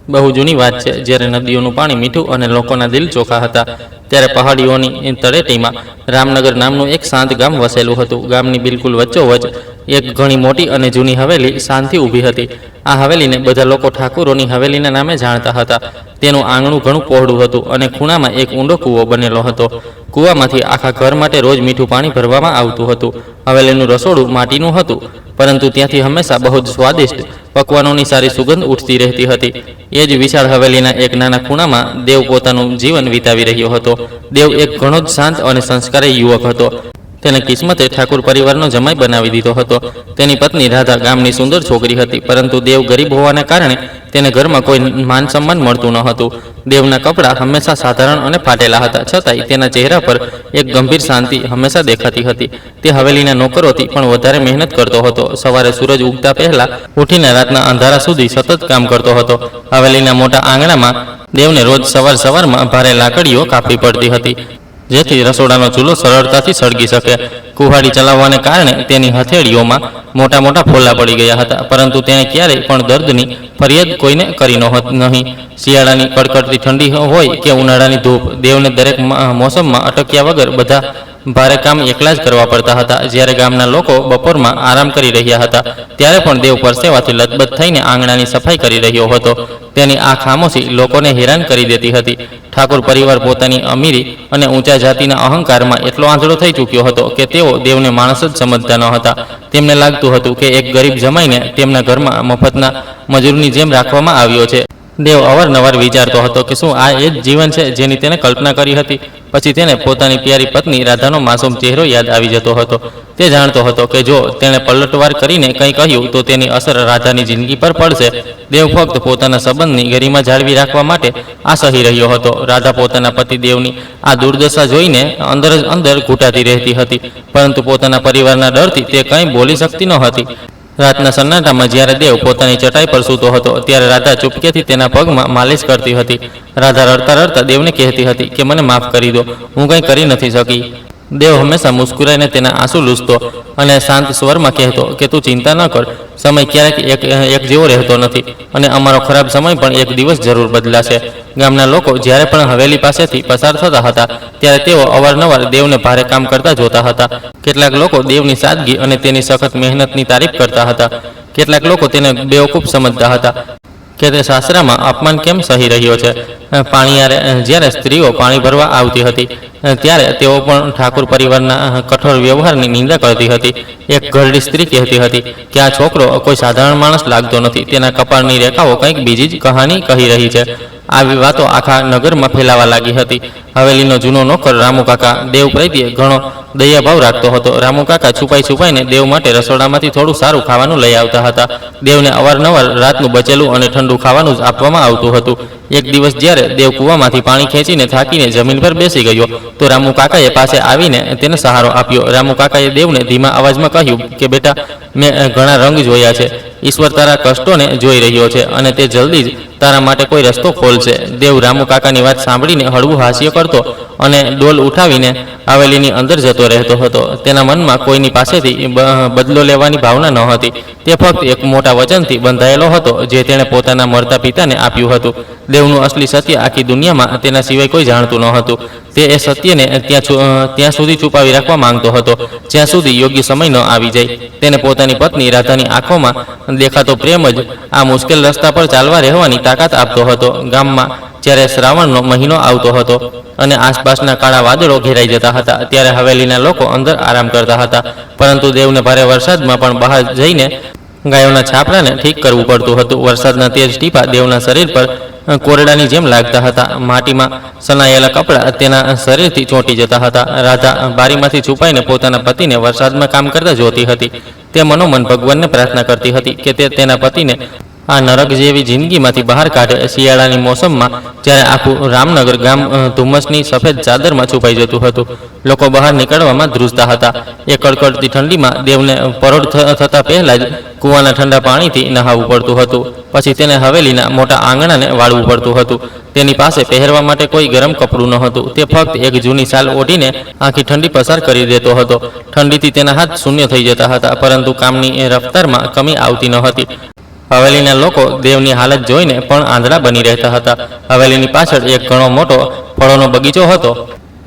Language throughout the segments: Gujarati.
બહુ જૂની વાત છે, જ્યારે નદીઓનું પાણી મીઠું અને લોકોના દિલ ચોખ્ખા હતા, ત્યારે પહાડીઓની તળેટીમાં રામનગર નામનું એક શાંત ગામ વસેલું હતું. ગામની બિલકુલ વચ્ચોવચ્ચ એક ઘણી મોટી અને જૂની હવેલી શાંતિ ઊભી હતી. આ હવેલીને બધા લોકો ઠાકુરોની હવેલીના નામે જાણતા હતા. તેનું આંગણું ઘણું પહોળું હતું અને ખૂણામાં એક ઊંડો કૂવો બનેલો હતો. કૂવામાંથી આખા ઘર માટે રોજ મીઠું પાણી ભરવામાં આવતું હતું. હવેલીનું રસોડું માટીનું હતું, પરંતુ ત્યાંથી હંમેશા બહુ જ સ્વાદિષ્ટ પકવાનોની સારી સુગંધ ઉઠતી રહેતી હતી. એ જ વિશાળ હવેલીના એક નાના ખૂણામાં દેવ પોતાનું જીવન વિતાવી રહ્યો હતો. દેવ એક ઘણો જ શાંત અને સંસ્કારી યુવક હતો. તેને કિસ્મતે ઠાકુર પરિવારનો જમાઈ બનાવી દીધો હતો. તેની પત્ની રાધા ગામની સુંદર છોકરી હતી, પરંતુ દેવ ગરીબ હોવાને કારણે તેને ઘરમાં કોઈ માન સન્માન મળતું ન હતું. દેવના કપડાં હંમેશા સાધારણ અને ફાટેલા હતા, છતાંય તેના ચહેરા પર એક ગંભીર શાંતિ હંમેશા દેખાતી હતી. તે હવેલીના નોકરોથી પણ વધારે મહેનત કરતો હતો. સવારે સૂરજ ઉગતા પહેલા ઉઠીને રાતના અંધારા સુધી સતત કામ કરતો હતો. હવેલીના મોટા આંગણામાં દેવને રોજ સવારમાં ભારે લાકડીઓ કાપવી પડતી હતી, જેથી રસોડાનો ચૂલો સરળતાથી સળગી શકે. કુહાડી ચલાવવાને કારણે તેની હથેળીઓમાં મોટા મોટા ફોલ્લા પડી ગયા હતા, પરંતુ તેણે ક્યારેય પણ દર્દની ફરિયાદ કોઈને કરી નહીં. શિયાળાની કડકડતી ઠંડી હોય કે ઉનાળાની ધૂપ, દેવને દરેક મોસમમાં અટક્યા વગર બધા ભારે કામ એકલા જ કરવા પડતા હતા. જ્યારે ગામના લોકો બપોરમાં આરામ કરી રહ્યા હતા, ત્યારે પણ દેવ પરસેવાથી લથબથ થઈને આંગણાની સફાઈ કરી રહ્યો હતો. તેની આ ખામોશી લોકોને હેરાન કરી દેતી હતી. ઠાકોર પરિવાર પોતાની અમીરી અને ઊંચા જાતિના અહંકારમાં એટલો આંધળો થઈ ચૂક્યો હતો કે તેઓ દેવને માણસ જ સમજતા ન હતા. તેમને લાગતું હતું કે એક ગરીબ જમાઈને તેમના ઘરમાં મફતના મજૂરની જેમ રાખવામાં આવ્યો છે. દેવ અવારનવાર વિચારતો હતો કે શું આ એ જ જીવન છે જેની તેને કલ્પના કરી હતી. પછી તેને પોતાની પ્યારી પત્ની રાધાનો માસૂમ ચહેરો યાદ આવી જતો હતો. તે જાણતો હતો કે જો તેણે પલટવાર કરીને કંઈ કહ્યું તો તેની અસર રાધાની જિંદગી પર પડશે. દેવ ફક્ત પોતાના સંબંધની ગરિમા જાળવી રાખવા માટે આ સહી રહ્યો હતો. રાધા પોતાના પતિ દેવની આ દુર્દશા જોઈને અંદર જ અંદર ઘૂંટાતી રહેતી હતી, પરંતુ પોતાના પરિવારના ડરથી તે કંઈ બોલી શકતી ન હતી. રાતના સન્નાટામાં જ્યારે દેવ પોતાની ચટાઈ પર સૂતો હતો, ત્યારે રાધા ચૂપકેથી તેના પગમાં માલિશ કરતી હતી. રાધા રડતા રડતા દેવને કહેતી હતી કે મને માફ કરી દો, હું કંઈ કરી નથી શકી. દેવ હંમેશા મુસ્કુરાઈને તેના આંસુ લૂછતો અને શાંત સ્વરમાં કહેતો કે તું ચિંતા ન કર, સમય ક્યારેક એક જેવો રહેતો નથી અને અમારો ખરાબ સમય પણ એક દિવસ જરૂર બદલાશે. ગામના લોકો જ્યારે પણ હવેલી પાસેથી પસાર થતા હતા, ત્યારે તેઓ અવારનવાર દેવને ભારે કામ કરતા જોતા હતા. કેટલાક લોકો દેવની સાદગી અને તેની સખત મહેનતની તારીફ કરતા હતા. કેટલાક લોકો તેને બેવકૂફ સમજતા હતા કે તે સાસરામાં અપમાન કેમ સહી રહ્યો છે. જ્યારે સ્ત્રીઓ પાણી ભરવા આવતી હતી, ત્યારે તેઓ પણ ઠાકુર પરિવારના કઠોર વ્યવહારની નિંદા કરતી હતી. એક ઘરડી સ્ત્રી કહેતી હતી કે આ છોકરો કોઈ સાધારણ માણસ લાગતો નથી, તેના કપાળની રેખાઓ કંઈક બીજી જ કહાની કહી રહી છે. આવી વાતો આખા નગરમાં ફેલાવા લાગી હતી. હવેલીનો જૂનો નોકર રામુ કાકા દેવ પ્રત્યે ઘણો દયાભાવ રાખતો હતો. રામુ કાકા છુપાઈને દેવ માટે રસોડામાંથી થોડું સારું ખાવાનું લઈ આવતા હતા. દેવને અવારનવાર રાતનું બચેલું અને ઠંડુ ખાવાનું જ આપવામાં આવતું હતું. એક દિવસ જ્યારે દેવ કૂવામાંથી પાણી ખેંચીને થાકીને જમીન પર બેસી ગયો, તો રામુ કાકાએ પાસે આવીને તેને સહારો આપ્યો. રામુ કાકાએ દેવને ધીમા અવાજમાં કહ્યું કે બેટા, મેં ઘણા રંગ જોયા છે. ઈશ્વર તારા કષ્ટોને જોઈ રહ્યો છે અને તે જલ્દી જ તારા માટે કોઈ રસ્તો ખોલશે. દેવ રામુ કાકાની વાત સાંભળીને હળવું હાસ્ય કરતો અને ડોલ ઉઠાવીને હવેલીની અંદર જતો રહેતો હતો. તેના મનમાં કોઈની પાસેથી બદલો લેવાની ભાવના ન હતી. તે ફક્ત એક મોટા વચનથી બંધાયેલો હતો, જે તેણે પોતાના મરતા પિતાને આપ્યું હતું. દેવનું અસલી સત્ય આખી દુનિયામાં તેના સિવાય કોઈ જાણતું ન હતું. તે એ સત્યને ત્યાં સુધી છુપાવી રાખવા માંગતો હતો, જ્યાં સુધી યોગ્ય સમય ન આવી જાય. તેને પોતાની પત્ની રાધાની આંખોમાં દેખાતો પ્રેમ જ આ મુશ્કેલ રસ્તા પર ચાલવા રહેવાની તાકાત આપતો હતો. ગામમાં જ્યારે શ્રાવણનો મહિનો આવતો હતો અને આસપાસના કાળા વાદળો ઘેરાઈ જતા હતા, ત્યારે હવેલીના લોકો અંદર આરામ કરતા હતા, પરંતુ દેવને ભારે વરસાદમાં પણ બહાર જઈને ગાયોના છાપરાને ઠીક કરવું પડતું હતું. વરસાદના તેજ ટીપા દેવના શરીર પર કોરડાની જેમ લાગતા હતા. માટીમાં સનાયેલા કપડાં તેના શરીરથી ચોંટી જતા હતા. રાધા બારીમાંથી છુપાઈને પોતાના પતિને વરસાદમાં કામ કરતા જોતી હતી. તે મનોમન ભગવાનને પ્રાર્થના કરતી હતી કે તે તેના પતિને આ નરક જેવી જિંદગીમાંથી બહાર કાઢે. શિયાળાની મોસમમાં જ્યારે આખું રામનગર ગામ ધુમ્મસની સફેદ ચાદરમાં છુપાઈ જતું હતું, લોકો બહાર નીકળવામાં ધ્રુજતા હતા. એ કડકડતી ઠંડીમાં દેવને પરોઢ થતાં પહેલાં જ કૂવાના ઠંડા પાણીથી નહાવું પડતું હતું. પછી તેને હવેલીના મોટા આંગણાને વાળવું પડતું હતું. તેની પાસે પહેરવા માટે કોઈ ગરમ કપડું ન હતું. તે ફક્ત એક જૂની શાલ ઓઢીને આખી ઠંડી પસાર કરી દેતો હતો. ઠંડીથી તેના હાથ શૂન્ય થઈ જતા હતા, પરંતુ કામની રફતારમાં કમી આવતી ન હતી. હવેલીના લોકો દેવની હાલત જોઈને પણ આંધળા બની રહેતા હતા. હવેલીની પાછળ એક ઘણો મોટો ફળોનો બગીચો હતો.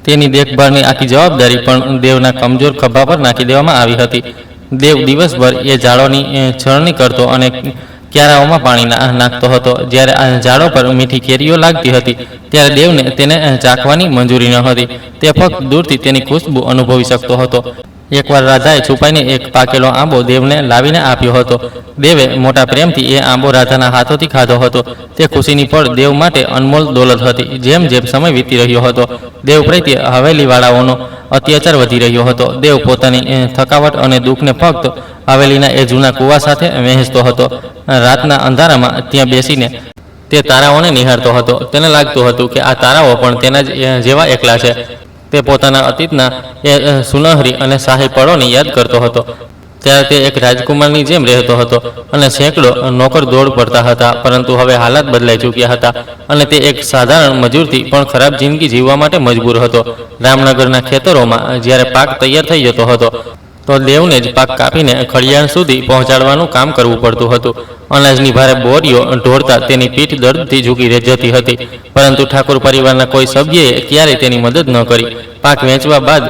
તેની દેખભાળની આખી જવાબદારી પણ દેવના કમજોર ખભા પર નાખી દેવામાં આવી હતી. દેવ દિવસભર એ ઝાડોની છળણી કરતો અને ક્યારાઓમાં પાણી નાખતો હતો. જ્યારે આ ઝાડો પર મીઠી કેરીઓ લાગતી હતી ત્યારે દેવને તેને ચાખવાની મંજૂરી ન હતી. તે ફક્ત દૂરથી તેની ખુશ્બુ અનુભવી શકતો હતો. એકવાર રાધાએ છુપાઈને એક પાકેલો આંબો દેવને લાવીને આપ્યો હતો. દેવે મોટા પ્રેમથી એ આંબો રાધાના હાથોથી ખાધો હતો. તે ખુશીની પળ દેવ માટે અનમોલ દોલત હતી. જેમ જેમ સમય વીતી રહ્યો હતો, દેવ પ્રત્યે હવેલીવાળાઓનો અત્યાચાર વધી રહ્યો હતો. દેવ પોતાની થકાવટ અને દુઃખને ફક્ત હવેલીના એ જૂના કૂવા સાથે વહેંચતો હતો. રાતના અંધારામાં ત્યાં બેસીને તે તારાઓને નિહાળતો હતો. તેને લાગતું હતું કે આ તારાઓ પણ તેના જેવા એકલા છે. તે પોતાના અતીતના એ સુનહરી અને શાહી પળોને યાદ કરતો હતો. ત્યારે તે એક રાજકુમારની જેમ રહેતો હતો અને સેંકડો નોકર દોડ પડતા હતા. પરંતુ હવે હાલાત બદલાઈ ચૂક્યા હતા અને તે એક સાધારણ મજૂરથી પણ ખરાબ જિંદગી જીવવા માટે મજબૂર હતો. રામનગરના ખેતરોમાં જ્યારે પાક તૈયાર થઈ જતો હતો તો દેવને જ પાક કાપીને ખળિયાણ સુધી પહોંચાડવાનું કામ કરવું પડતું હતું. અનાજની ભારે બોરીઓ ઢોળતા તેની પીઠ દર્દથી ઝૂકી જતી હતી. પરંતુ ઠાકોર પરિવારના કોઈ સભ્યએ ક્યારેય તેની મદદ ન કરી. પાક વેચવા બાદ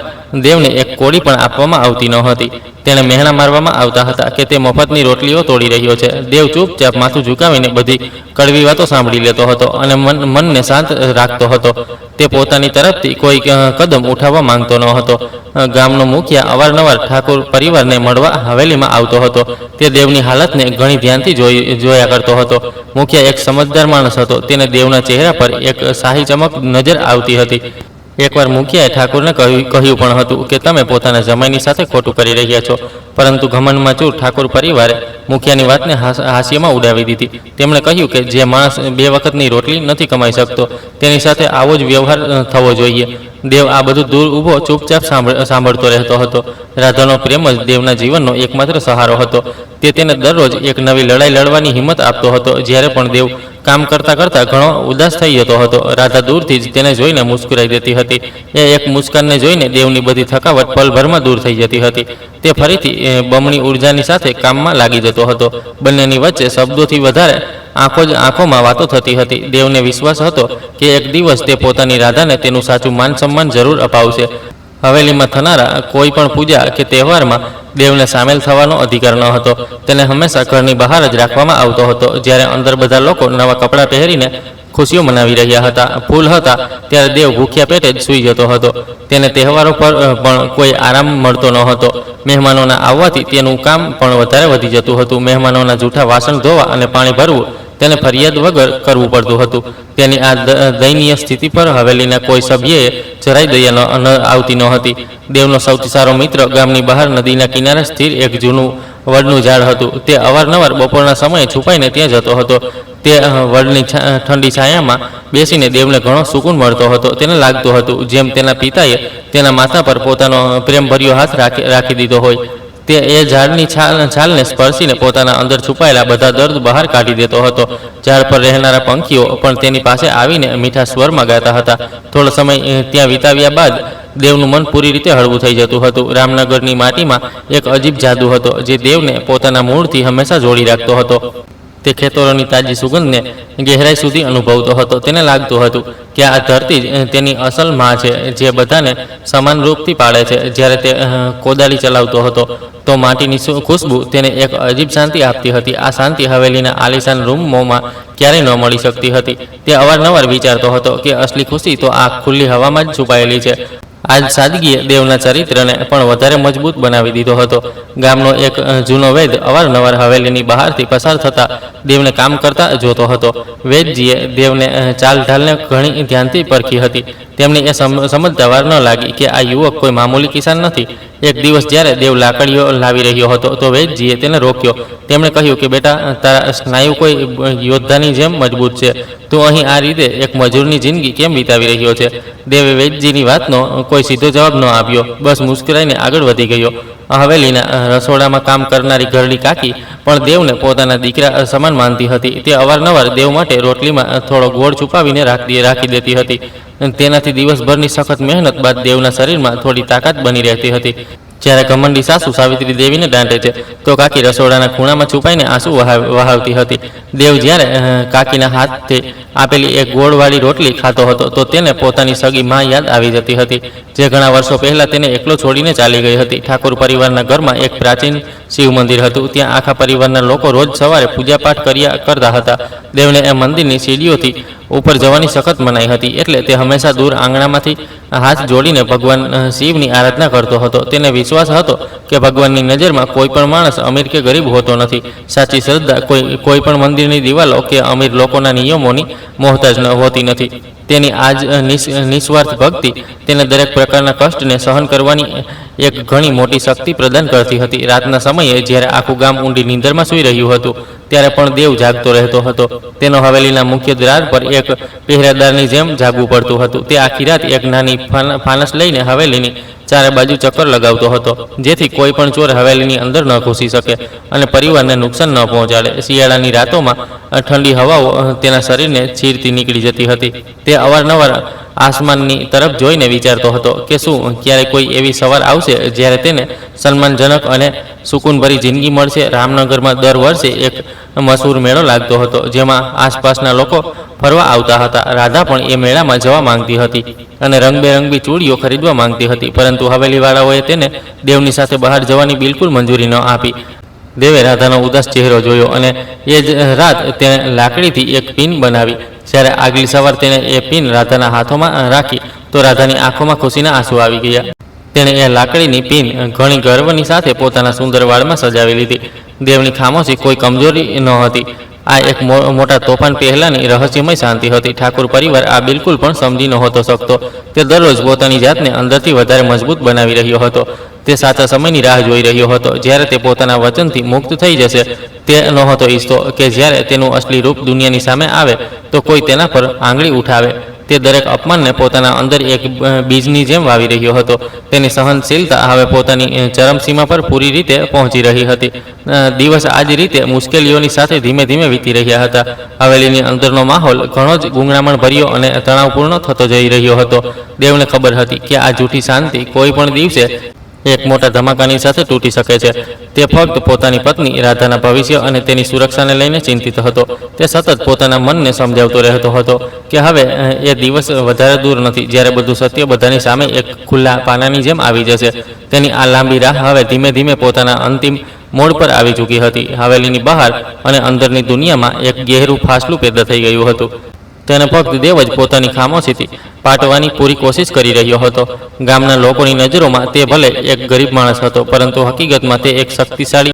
દેવને એક કોળી પણ આપવામાં આવતી ન હતી. તેણે મહેણા મારવામાં આવતા હતા કે તે મફતની રોટલીઓ તોડી રહ્યો છે. દેવ ચૂપચાપ માથું ઝુકાવીને બધી કડવી વાતો સાંભળી લેતો હતો અને મનને શાંત રાખતો હતો. તે પોતાની તરફથી કોઈ કદમ ઉઠાવવા માંગતો ન હતો. ગામનો મુખિયા અવારનવાર ઠાકોર પરિવારને મળવા હવેલીમાં આવતો હતો. તે દેવની હાલતને ઘણી ધ્યાનથી જોયા કરતો હતો. મુખિયા એક સમજદાર માણસ હતો. તેને દેવના ચહેરા પર એક શાહી ચમક નજર આવતી હતી. એકવાર મુખિયાએ ઠાકોરને કહ્યું પણ હતું કે તમે પોતાના જમાઈની સાથે ખોટું કરી રહ્યા છો. પરંતુ ઘમંડમાં ચૂર ઠાકોર પરિવારે મુખિયાની વાતને હાસ્યમાં ઉડાવી દીધી. તેમણે કહ્યું કે જે માણસ 2 વખતની રોટલી નથી કમાઈ શકતો તેની સાથે આવો જ વ્યવહાર થવો જોઈએ. દેવ આ બધું દૂર ઊભો ચૂપચાપ સાંભળતો રહેતો હતો. રાધાનો પ્રેમ જ દેવના જીવનનો એકમાત્ર સહારો હતો. તે તેને દરરોજ એક નવી લડાઈ લડવાની હિંમત આપતો હતો. જ્યારે પણ દેવ કામ કરતાં કરતાં ઘણો ઉદાસ થઈ જતો હતો, રાધા દૂરથી જ તેને જોઈને મુસ્કુરાઈ દેતી હતી. એ એક મુસ્કાનને જોઈને દેવની બધી થકાવટ પલભરમાં દૂર થઈ જતી હતી. તે ફરીથી બમણી ઉર્જાની સાથે કામમાં લાગી જતો હતો. બંનેની વચ્ચે શબ્દોથી વધારે આંખોમાં વાતો થતી હતી. દેવને વિશ્વાસ હતો કે એક દિવસ તે પોતાની રાધાને તેનું સાચું માન સન્માન જરૂર અપાવશે. હવેલીમાં થનારા કોઈ પણ પૂજા કે તહેવારમાં દેવને સામેલ થવાનો અધિકાર ન હતો. તેને હંમેશા ઘરની બહાર જ રાખવામાં આવતો હતો. જ્યારે અંદર બધા લોકો નવા કપડાં પહેરીને ખુશીઓ મનાવી રહ્યા હતા, ફૂલ હતા, ત્યારે દેવ ભૂખ્યા પેટે જ સૂઈ જતો હતો. તેને તહેવારો પર પણ કોઈ આરામ મળતો ન હતો. મહેમાનોના આવવાથી તેનું કામ પણ વધારે વધી જતું હતું. મહેમાનોના જૂઠા વાસણ ધોવા અને પાણી ભરવું તેને ફરિયાદ વગર કરવું પડતું હતું. તેની આ દયનીય સ્થિતિ પર હવેલીના કોઈ સભ્યએ જરાય દયા આવતી ન હતી. દેવનો સૌથી સારો મિત્ર ગામની બહાર નદીના કિનારે સ્થિર એક જૂનું વડનું ઝાડ હતું. તે અવારનવાર બપોરના સમયે છુપાઈને ત્યાં જતો હતો. તે વડની ઠંડી છાયામાં બેસીને દેવને ઘણો સુકૂન મળતો હતો. તેને લાગતું હતું જેમ તેના પિતાએ તેના માથા પર પોતાનો પ્રેમભર્યો હાથ રાખી દીધો હોય. તે એ ઝાડની છાલને સ્પર્શીને પોતાના અંદર છુપાયેલા બધા દર્દ બહાર કાઢી દેતો હતો. ઝાડ પર રહેનારા પંખીઓ પણ તેની પાસે આવીને મીઠા સ્વરમાં ગાતા હતા. થોડો સમય ત્યાં વિતાવ્યા બાદ દેવનું મન પૂરી રીતે હળવું થઈ જતું હતું. રામનગરની માટીમાં એક અજીબ જાદુ હતો જે દેવને પોતાના મૂળથી હંમેશા જોડી રાખતો હતો. તે ખેતરોની તાજી સુગંધને ગહેરાઈ સુધી અનુભવતો હતો. તેને લાગતું હતું કે આ ધરતી જ તેની અસલ માં છે, જે બધાને સમાન રૂપથી પાળે છે. જ્યારે તે કોદાળી ચલાવતો હતો તો માટીની ખુશ્બુ તેને એક અજીબ શાંતિ આપતી હતી. આ શાંતિ હવેલીના આલિશાન રૂમોમાં ક્યારેય ન મળી શકતી હતી. તે અવારનવાર વિચારતો હતો કે અસલી ખુશી તો આ ખુલ્લી હવામાં જ છુપાયેલી છે. આજ સાદગીએ દેવના ચરિત્રને પણ વધારે મજબૂત બનાવી દીધો હતો. ગામનો એક જૂનો વૈદ અવારનવાર હવેલીની બહારથી પસાર થતા દેવને કામ કરતા જોતો હતો. વૈદજીએ દેવને ચાલ ઢાલને ઘણી ધ્યાનથી પરખી હતી. તેમને એ સમજતા વાર ન લાગી કે આ યુવક કોઈ મામૂલી કિસાન નથી. એક દિવસ જ્યારે દેવ લાકડીઓ લાવી રહ્યો હતો તો વૈદજીએ તેને રોક્યો. તેમણે કહ્યું કે બેટા, તારા સ્નાયુ કોઈ યોદ્ધાની જેમ મજબૂત છે. તું અહીં આ રીતે એક મજૂરની જિંદગી કેમ વિતાવી રહ્યો છે? દેવે વૈદજીની વાતનો કોઈ સીધો જવાબ ન આપ્યો. બસ મુસ્કરાઈને આગળ વધી ગયો. હવેલીના રસોડામાં કામ કરનારી ઘરડી કાકી પણ દેવને પોતાના દીકરા સમાન માનતી હતી. તે અવારનવાર દેવ માટે રોટલીમાં થોડો ગોળ છુપાવીને રાખી દેતી હતી. તેનાથી દિવસભરની સખત મહેનત બાદ દેવના શરીરમાં થોડી તાકાત બની રહેતી હતી. જ્યારે ઘમંડી સાસુ સાવિત્રી દેવીને દાંટે છે તો કાકી રસોડાના ખૂણામાં છુપાઈને આંસુ વહાવતી હતી. દેવ જ્યારે કાકીના હાથથી આપેલી એક ગોળવાળી રોટલી ખાતો હતો તો તેને પોતાની સગી માં યાદ આવી જતી હતી, જે ઘણા વર્ષો પહેલા તેને એકલો છોડીને ચાલી ગઈ હતી. ઠાકોર પરિવારના ઘરમાં એક પ્રાચીન શિવ મંદિર હતું. ત્યાં આખા પરિવારના લોકો રોજ સવારે પૂજાપાઠ કરતા હતા. દેવને એ મંદિરની સીડીઓથી ઉપર જવાની સખત મનાઈ હતી, એટલે તે હંમેશા દૂર આંગણામાંથી હાથ જોડીને ભગવાન શિવની આરાધના કરતો હતો. તેને વિશ્વાસ હતો કે ભગવાનની નજરમાં કોઈ પણ માણસ અમીર કે ગરીબ હોતો નથી. સાચી શ્રદ્ધા કોઈ પણ મંદિરની દિવાલો કે અમીર લોકોના નિયમોની મોહતાજ હોતી નથી. તેની આજ નિસ્વાર્થ ભક્તિ તેને દરેક પ્રકારના કષ્ટને સહન કરવાની એક ઘણી મોટી શક્તિ પ્રદાન કરતી હતી. રાતના સમયે જ્યારે આખું ગામ ઊંડી નીંદરમાં સૂઈ રહ્યું હતું ત્યારે પણ દેવ જાગતો રહેતો હતો. તેનો હવેલીના મુખ્ય દ્વાર પર એક પહેરેદારની જેમ જાગવું પડતું હતું. તે આખી રાત એક નાની ફાનસ લઈને હવેલીની ચારે બાજુ ચક્કર લગાવતો હતો, જેથી કોઈ પણ ચોર હવેલીની અંદર ન ઘૂસી શકે અને પરિવારને નુકસાન ન પહોંચાડે. શિયાળાની રાતોમાં ઠંડી હવાઓ તેના શરીરને ચીરતી નીકળી જતી હતી. તે અવારનવાર આસમાનની તરફ જોઈને વિચારતો હતો કે શું ક્યારે કોઈ એવી સવાર આવશે જ્યારે તેને સન્માનજનક અને સુકૂનભરી જિંદગી મળશે. રામનગરમાં દર વર્ષે એક મશહૂર મેળો લાગતો હતો, જેમાં આસપાસના લોકો ફરવા આવતા હતા. રાધા પણ એ મેળામાં જવા માંગતી હતી અને રંગબેરંગી ચૂડીઓ ખરીદવા માંગતી હતી, પરંતુ હવેલીવાળાઓએ તેને દેવની સાથે બહાર જવાની બિલકુલ મંજૂરી ન આપી. દેવે રાધાનો ઉદાસ ચહેરો જોયો અને એ જ રાત તેણે લાકડીથી એક પિન બનાવી. જ્યારે આગલી સવાર તેણે એ પિન રાધાના હાથોમાં રાખી તો રાધાની આંખોમાં ખુશીના આંસુ આવી ગયા. તેણે એ લાકડીની પિન ઘણી ગર્વની સાથે પોતાના સુંદર વાળમાં સજાવી લીધી. દેવની ખામોશી કોઈ કમજોરી ન હતી. આ એક મોટા તોફાન પહેલાંની રહસ્યમય શાંતિ હતી. ઠાકોર પરિવાર આ બિલકુલ પણ સમજી નહોતો શકતો. તે દરરોજ પોતાની જાતને અંદરથી વધારે મજબૂત બનાવી રહ્યો હતો. તે સાચા સમયની રાહ જોઈ રહ્યો હતો, જ્યારે તે પોતાના વચનથી મુક્ત થઈ જશે. તે નહોતો ઈચ્છતો કે જ્યારે તેનું અસલી રૂપ દુનિયાની સામે આવે તો કોઈ તેના પર આંગળી ઉઠાવે. તે દરેક અપમાનને પોતાના અંદર એક બીજની જેમ વાવી રહ્યો હતો. તેની સહનશીલતા હવે પોતાની ચરમસીમા પર પૂરી રીતે પહોંચી રહી હતી. દિવસ આ જ રીતે મુશ્કેલીઓની સાથે ધીમે ધીમે વીતી રહ્યા હતા. હવેલીની અંદરનો માહોલ ઘણો જ ગુંગળામણ ભર્યો અને તણાવપૂર્ણ થતો જઈ રહ્યો હતો. દેવને ખબર હતી કે આ જૂઠી શાંતિ કોઈ પણ દિવસે એક મોટા ધમાકાની સાથે તૂટી શકે છે. તે ફક્ત પોતાની પત્ની રાધાના ભવિષ્ય અને તેની સુરક્ષાને લઈને ચિંતિત હતો. તે સતત પોતાના મનને સમજાવતો રહેતો હતો કે હવે એ દિવસ વધારે દૂર નથી જ્યારે બધું સત્ય બધાની સામે એક ખુલ્લા પાનાની જેમ આવી જશે. તેની આ લાંબી રાહ હવે ધીમે ધીમે પોતાના અંતિમ મોડ પર આવી ચૂકી હતી. હવેલીની બહાર અને અંદરની દુનિયામાં એક ગહેરું ફાસલું પેદા થઈ ગયું હતું. તેને ફક્ત દેવ જ પોતાની ખામોશીથી પાટવાની પૂરી કોશિશ કરી રહ્યો હતો. ગામના લોકોની નજરોમાં તે ભલે એક ગરીબ માણસ હતો, પરંતુ હકીકતમાં તે એક શક્તિશાળી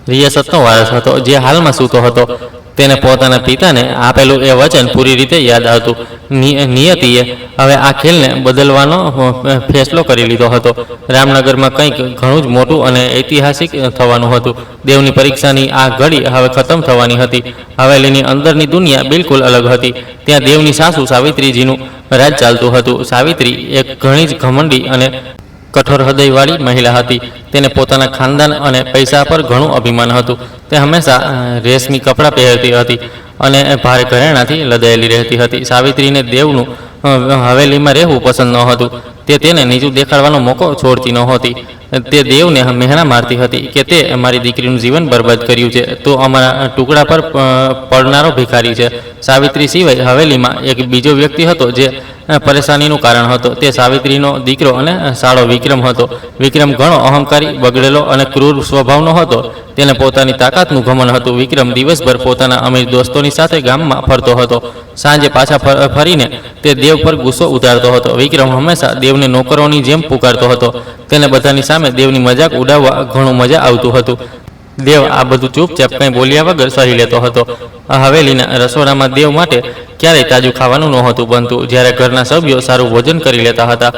રિયાસતનો વારસ હતો, જે હાલમાં સૂતો હતો. તેને પોતાના પિતાને આપેલું એ વચન પૂરી રીતે યાદ હતું. નિયતિએ હવે આ ખેલને બદલવાનો ફેસલો કરી લીધો હતો. રામનગરમાં કંઈક ઘણું જ મોટું અને ઐતિહાસિક થવાનું હતું. દેવની પરીક્ષાની આ ઘડી હવે ખતમ થવાની હતી. હવેલીની અંદરની દુનિયા બિલકુલ અલગ હતી. ત્યાં દેવની સાસુ સાવિત્રીજીનું રાજ ચાલતું હતું. સાવિત્રી એક ઘણી જ ઘમંડી અને કઠોર હૃદયવાળી મહિલા હતી. તેને પોતાના ખાનદાન અને પૈસા પર ઘણું અભિમાન હતું. તે હંમેશા રેશમી કપડાં પહેરતી હતી અને ભારે ઘરેણાથી લદાયેલી રહેતી હતી. સાવિત્રીને દેવનું હવેલીમાં રહેવું પસંદ નહોતું. તે તેને નીચું દેખાડવાનો મોકો છોડતી નહોતી. તે દેવને મહેણા મારતી હતી કે તે અમારી દીકરીનું જીવન બરબાદ કર્યું છે, તો અમારા ટુકડા પર પડનારો ભિખારી છે. સાવિત્રી સિવાય હવેલીમાં એક બીજો વ્યક્તિ હતો જે પરેશાનીનું કારણ હતો. તે સાવિત્રીનો દીકરો અને સાળો વિક્રમ હતો. વિક્રમ ઘણો અહંકારી, બગડેલો અને ક્રૂર સ્વભાવનો હતો. તેને પોતાની તાકાતનું ઘમંડ હતું. વિક્રમ દિવસભર પોતાના અમીર દોસ્તોની સાથે ગામમાં ફરતો હતો. સાંજે પાછા ફરીને તે દેવ પર ગુસ્સો ઉતારતો હતો. વિક્રમ હંમેશા દેવને નોકરોની જેમ પુકારતો હતો. તેને બધાની સામે દેવની મજાક ઉડાવવા ઘણું મજા આવતું હતું. દેવ આ બધું ચૂપચાપ કંઈ બોલ્યા વગર સહી લેતો હતો. હવેલીના રસોડામાં દેવ માટે ક્યારેય તાજું ખાવાનું નહોતું બનતું. જ્યારે ઘરના સભ્યો સારું ભોજન કરી લેતા હતા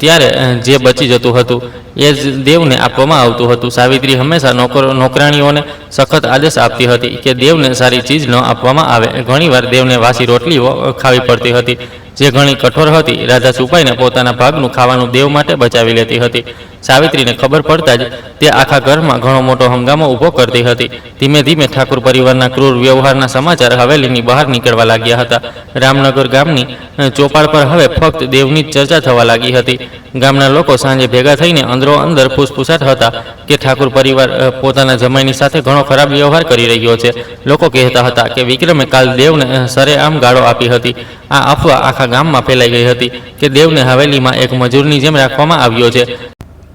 ત્યારે જે બચી જતું હતું એ જ દેવને આપવામાં આવતું હતું. સાવિત્રી હંમેશા નોકરાણીઓને સખત આદેશ આપતી હતી કે દેવને સારી ચીજ ન આપવામાં આવે. ઘણીવાર દેવને વાસી રોટલીઓ ખાવી પડતી હતી, જે ઘણી કઠોર હતી. રાધા છુપાઈને પોતાના ભાગનું ખાવાનું દેવ માટે બચાવી લેતી હતી. સાવિત્રીને ખબર પડતા જ તે આખા ઘરમાં ઘણો મોટો હંગામો ઊભો કરતી હતી. ધીમે ધીમે ઠાકુર પરિવારના ક્રૂર વ્યવહારના સમાચાર હવેલીની બહાર નીકળવા લાગ્યા હતા. રામનગર ગામની ચોપાળ પર હવે ફક્ત દેવની જ ચર્ચા થવા લાગી હતી. ગામના લોકો સાંજે ભેગા થઈને અંદરો અંદર ફૂસફૂસાટ હતા કે ઠાકુર પરિવાર પોતાના જમાઈની સાથે ઘણો ખરાબ વ્યવહાર કરી રહ્યો છે. લોકો કહેતા હતા કે વિક્રમે કાલ દેવને સરેઆમ ગાળો આપી હતી. આ અફવા આખા ગામમાં ફેલાઈ ગઈ હતી કે દેવને હવેલીમાં એક મજૂરની જેમ રાખવામાં આવ્યો છે,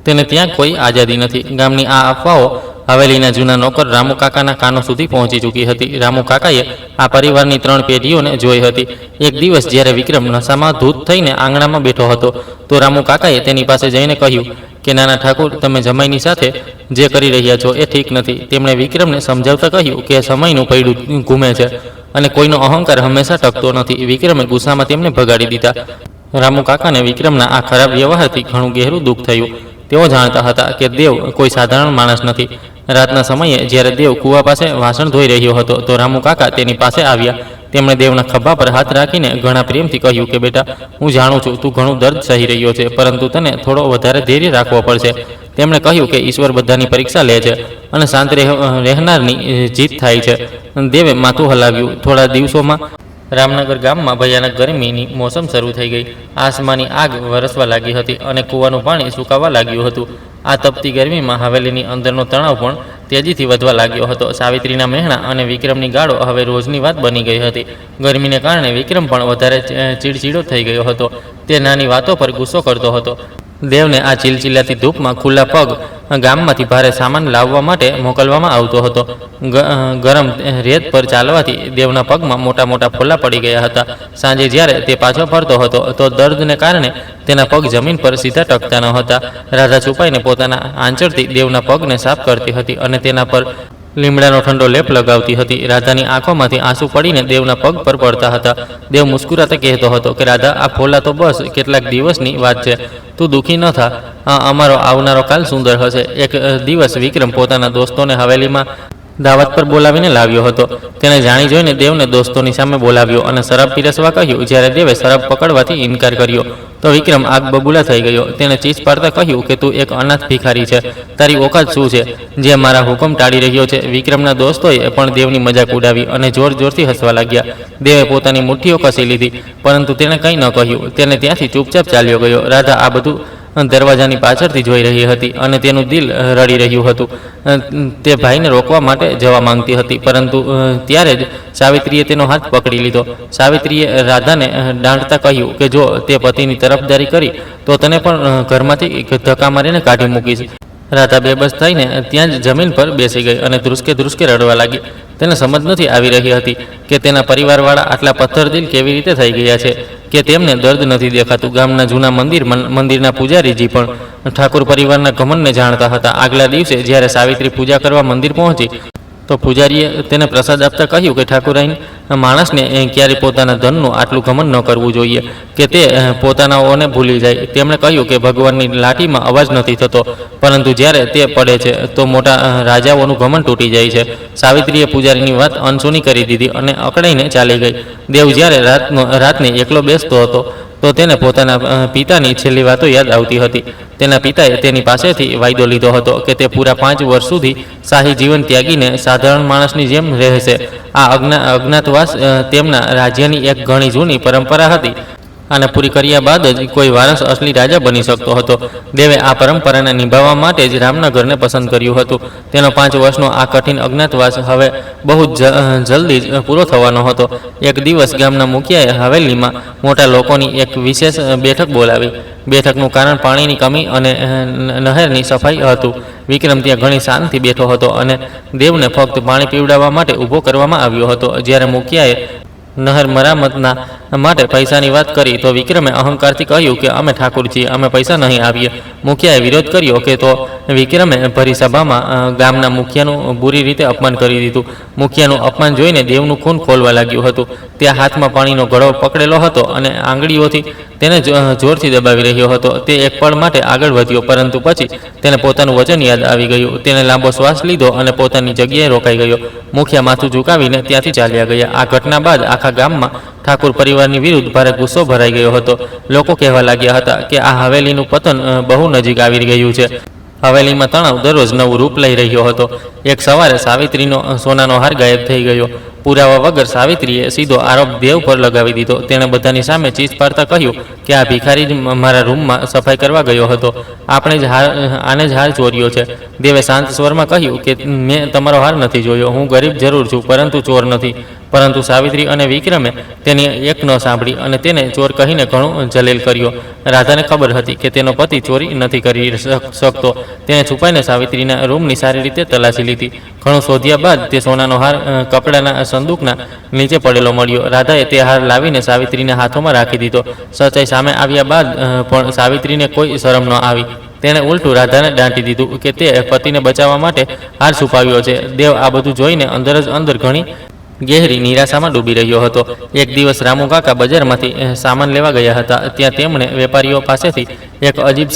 તેને ત્યાં કોઈ આઝાદી નથી. ગામની આ અફવાઓ હવેલીના જૂના નોકર રામુ કાકાના કાનો સુધી પહોંચી ચૂકી હતી. રામુ કાકાએ આ પરિવારની 3 પેઢીઓને જોઈ હતી. એક દિવસ જ્યારે વિક્રમ નશામાં ધૂત થઈને આંગણામાં બેઠો હતો તો રામુ કાકાએ તેની પાસે જઈને કહ્યું કે નાના ઠાકુર, તમે જમાઈની સાથે જે કરી રહ્યા છો એ ઠીક નથી. તેમણે વિક્રમને સમજાવતા કહ્યું કે સમયનું પૈડું ઘૂમે છે અને કોઈનો અહંકાર હંમેશા ટકતો નથી. વિક્રમે ગુસ્સામાં તેમને ભગાડી દીધા. રામુ કાકાને વિક્રમના આ ખરાબ વ્યવહારથી ઘણું ગહેરું દુઃખ થયું. તેઓ જાણતા હતા કે દેવ કોઈ સાધારણ માણસ નથી. રાતના સમયે જ્યારે દેવ કૂવા પાસે વાસણ ધોઈ રહ્યો હતો તો રામુ કાકા તેની પાસે આવ્યા. તેમણે દેવના ખભા પર હાથ રાખીને ઘણા પ્રેમથી કહ્યું કે બેટા, હું જાણું છું તું ઘણું દર્દ સહી રહ્યો છે, પરંતુ તને થોડો વધારે ધૈર્ય રાખવો પડશે. તેમણે કહ્યું કે ઈશ્વર બધાની પરીક્ષા લે છે અને શાંત રહેનારની જીત થાય છે. દેવે માથું હલાવ્યું. થોડા દિવસોમાં રામનગર ગામમાં ભયાનક ગરમીની મોસમ શરૂ થઈ ગઈ. આસમાની આગ વરસવા લાગી હતી અને કૂવાનું પાણી સુકાવા લાગ્યું હતું. આ તપતી ગરમીમાં હવેલીની અંદરનો તણાવ પણ તેજીથી વધવા લાગ્યો હતો. સાવિત્રીના મહેણા અને વિક્રમની ગાળો હવે રોજની વાત બની ગઈ હતી. ગરમીને કારણે વિક્રમ પણ વધારે ચીડચીડો થઈ ગયો હતો. તે નાની વાતો પર ગુસ્સો કરતો હતો. દેવને આ ચીલચીલાતી ધૂપમાં ખુલ્લા પગ ગામમાંથી ભારે સામાન લાવવા માટે મોકલવામાં આવતો હતો. ગરમ રેત પર ચાલવાથી દેવના પગમાં મોટા મોટા ફોલ્લા પડી ગયા હતા. સાંજે જ્યારે તે પાછો ફરતો હતો તો દર્દને કારણે તેના પગ જમીન પર સીધા ટકતા ન હતા. રાધા છુપાઈને પોતાના આંચળથી દેવના પગને સાફ કરતી હતી અને તેના પર લીમડાનો ઠંડો લેપ લગાવતી હતી. રાધાની આંખોમાંથી આંસુ પડીને દેવના પગ પર પડતા હતા. દેવ મુસ્કુરાતે કહેતો હતો કે રાધા, આ ફોલ્લા તો બસ કેટલાક દિવસની વાત છે, તું દુઃખી ન થા. અમારો આવનારો કાલ સુંદર હશે. એક દિવસ વિક્રમ પોતાના દોસ્તોને હવેલીમાં દાવત પર બોલાવીને લાવ્યો હતો. તેને જાણી જોઈને દેવને દોસ્તોની સામે બોલાવ્યો અને શરાબ પીરસવા કહ્યું. જ્યારે દેવે શરાબ પકડવાથી ઇનકાર કર્યો તો વિક્રમ આગ બબૂલા થઈ ગયો. તેને ચીસ પાડતા કહ્યું કે તું એક અનાથ ભિખારી છે, તારી ઓકાત શું છે જે મારા હુકમ ટાળી રહ્યો છે. વિક્રમના દોસ્તોએ પણ દેવની મજાક ઉડાવી અને જોર જોરથી હસવા લાગ્યા. દેવે પોતાની મુઠ્ઠીઓ કસી લીધી, પરંતુ તેણે કંઈ ન કહ્યું. તેને ત્યાંથી ચૂપચાપ ચાલ્યો ગયો. રાધા આ બધું દરવાજાની પાછળથી જોઈ રહી હતી અને તેનું દિલ રડી રહ્યું હતું. તે ભાઈને રોકવા માટે જવા માંગતી હતી, પરંતુ ત્યારે જ સાવિત્રીએ તેનો હાથ પકડી લીધો. સાવિત્રીએ રાધાને દાંટતા કહ્યું કે જો તે પતિની તરફદારી કરી તો તને પણ ઘરમાંથી ધક્કા મારીને કાઢી મૂકીશ. રાધા બેબસ થઈને ત્યાં જ જમીન પર બેસી ગઈ અને ધ્રુસકે ધ્રુસકે રડવા લાગી. તેને સમજ નથી આવી રહી હતી કે તેના પરિવારવાળા આટલા પથ્થરદિલ કેવી રીતે થઈ ગયા છે કે તેમને દર્દ નથી દેખાતું. ગામના જૂના મંદિરના પૂજારીજી પણ ઠાકુર પરિવારના ઘમંડને જાણતા હતા. આગલા દિવસે જ્યારે સાવિત્રી પૂજા કરવા મંદિર પહોંચી તો પૂજારીએ તેને પ્રસાદ આપતા કહ્યું કે ઠાકુરાઈન માણસને ક્યારે પોતાના ધનનું આટલું ઘમંડ ન કરવું જોઈએ કે તે પોતાનાઓને ભૂલી જાય. તેમણે કહ્યું કે ભગવાનની લાઠીમાં અવાજ નથી થતો, પરંતુ જ્યારે તે પડે છે તો મોટા રાજાઓનું ઘમંડ તૂટી જાય છે. સાવિત્રીએ પૂજારીની વાત અનસુની કરી દીધી અને અકળાઈને ચાલી ગઈ. દેવ જ્યારે રાતને એકલો બેસતો હતો તો તેને પોતાના પિતાની છેલ્લી વાતો યાદ આવતી હતી. તેના પિતાએ તેની પાસેથી વાયદો લીધો હતો કે તે પૂરા 5 વર્ષ સુધી શાહી જીવન ત્યાગીને સાધારણ માણસની જેમ રહેશે. આ અજ્ઞાતવાસ તેમના રાજ્યની એક ઘણી જૂની પરંપરા હતી અને પૂરી કર્યા બાદ જ કોઈ વારસ અસલી રાજા બની શકતો હતો. દેવે આ પરંપરાને નિભાવવા માટે જ રામનગરને પસંદ કર્યું હતું. તેનો 5 વર્ષનો આ કઠિન અજ્ઞાતવાસ હવે બહુ જલ્દી જ પૂરો થવાનો હતો. એક દિવસ ગામના મુખિયાએ હવેલીમાં મોટા લોકોની એક વિશેષ બેઠક બોલાવી. બેઠકનું કારણ પાણીની કમી અને નહેરની સફાઈ હતું. વિક્રમ ત્યાં ઘણી શાંતિથી બેઠો હતો અને દેવને ફક્ત પાણી પીવડાવવા માટે ઊભો કરવામાં આવ્યો હતો. જ્યારે મુખિયાએ નહેર મરામતના માટે પૈસાની વાત કરી તો વિક્રમે અહંકારથી કહ્યું કે અમે ઠાકુર છીએ, અમે પૈસા નહીં આપીએ. મુખિયાએ વિરોધ કર્યો કે તો વિક્રમે ભરી સભામાં ગામના મુખિયાનું બુરી રીતે અપમાન કરી દીધું. મુખિયાનું અપમાન જોઈને દેવનું ખૂન ખોલવા લાગ્યું હતું. ત્યાં હાથમાં પાણીનો ઘડો પકડેલો હતો અને આંગળીઓથી તેને જોરથી દબાવી રહ્યો હતો. તે એક પળ માટે આગળ વધ્યો, પરંતુ પછી તેને પોતાનું વચન યાદ આવી ગયું. તેને લાંબો શ્વાસ લીધો અને પોતાની જગ્યાએ રોકાઈ ગયો. મુખિયા માથું ઝુકાવીને ત્યાંથી ચાલ્યા ગયા. આ ઘટના બાદ આખા ગામમાં ઠાકોર પરિવારની વિરુદ્ધ ભારે ગુસ્સો ભરાઈ ગયો હતો. લોકો કહેવા લાગ્યા હતા કે આ હવેલીનું પતન બહુ નજીક આવી ગયું છે. હવેલીમાં તણાવ દરરોજ નવું રૂપ લઈ રહ્યો હતો. એક સવારે સાવિત્રીનો સોનાનો હાર ગાયબ થઈ ગયો. પુરાવા વગર સાવિત્રીએ સીધો આરોપ દેવ પર લગાવી દીધો. તેણે બધાની સામે ચીસ પાડતા કહ્યું કે આ ભિખારી જ મારા રૂમમાં સફાઈ કરવા ગયો હતો. આને જ હાર ચોર્યો છે. દેવે શાંત સ્વરમાં કહ્યું કે મેં તમારો હાર નથી જોયો. હું ગરીબ જરૂર છું, પરંતુ ચોર નથી. પરંતુ સાવિત્રી અને વિક્રમે તેની એક ન સાંભળી અને તેને ચોર કહીને ઘણું જલેલ કર્યો. રાધાને ખબર હતી કે તેનો પતિ ચોરી નથી કરી શકતો. તેને છુપાઈને સાવિત્રીના રૂમની સારી રીતે તલાશી લીધી. ઘણું શોધ્યા બાદ તે સોનાનો હાર કપડાના સંદૂકના નીચે પડેલો મળ્યો. રાધાએ તે હાર લાવીને સાવિત્રીના હાથોમાં રાખી દીધો. સચ્ચાઈ સામે આવ્યા બાદ પણ સાવિત્રીને કોઈ શરમ ન આવી. તેણે ઉલટું રાધાને દાંટી દીધું કે તે પતિને બચાવવા માટે હાર છુપાવ્યો છે. દેવ આ બધું જોઈને અંદર જ અંદર ઘણી ગહેરી નિરાશામાં ડૂબી રહ્યો હતો. એક દિવસ રામુ કાકા બજારમાંથી સામાન લેવા ગયા હતા. ત્યાં તેમણે વેપારીઓ પાસેથી એક અજીબ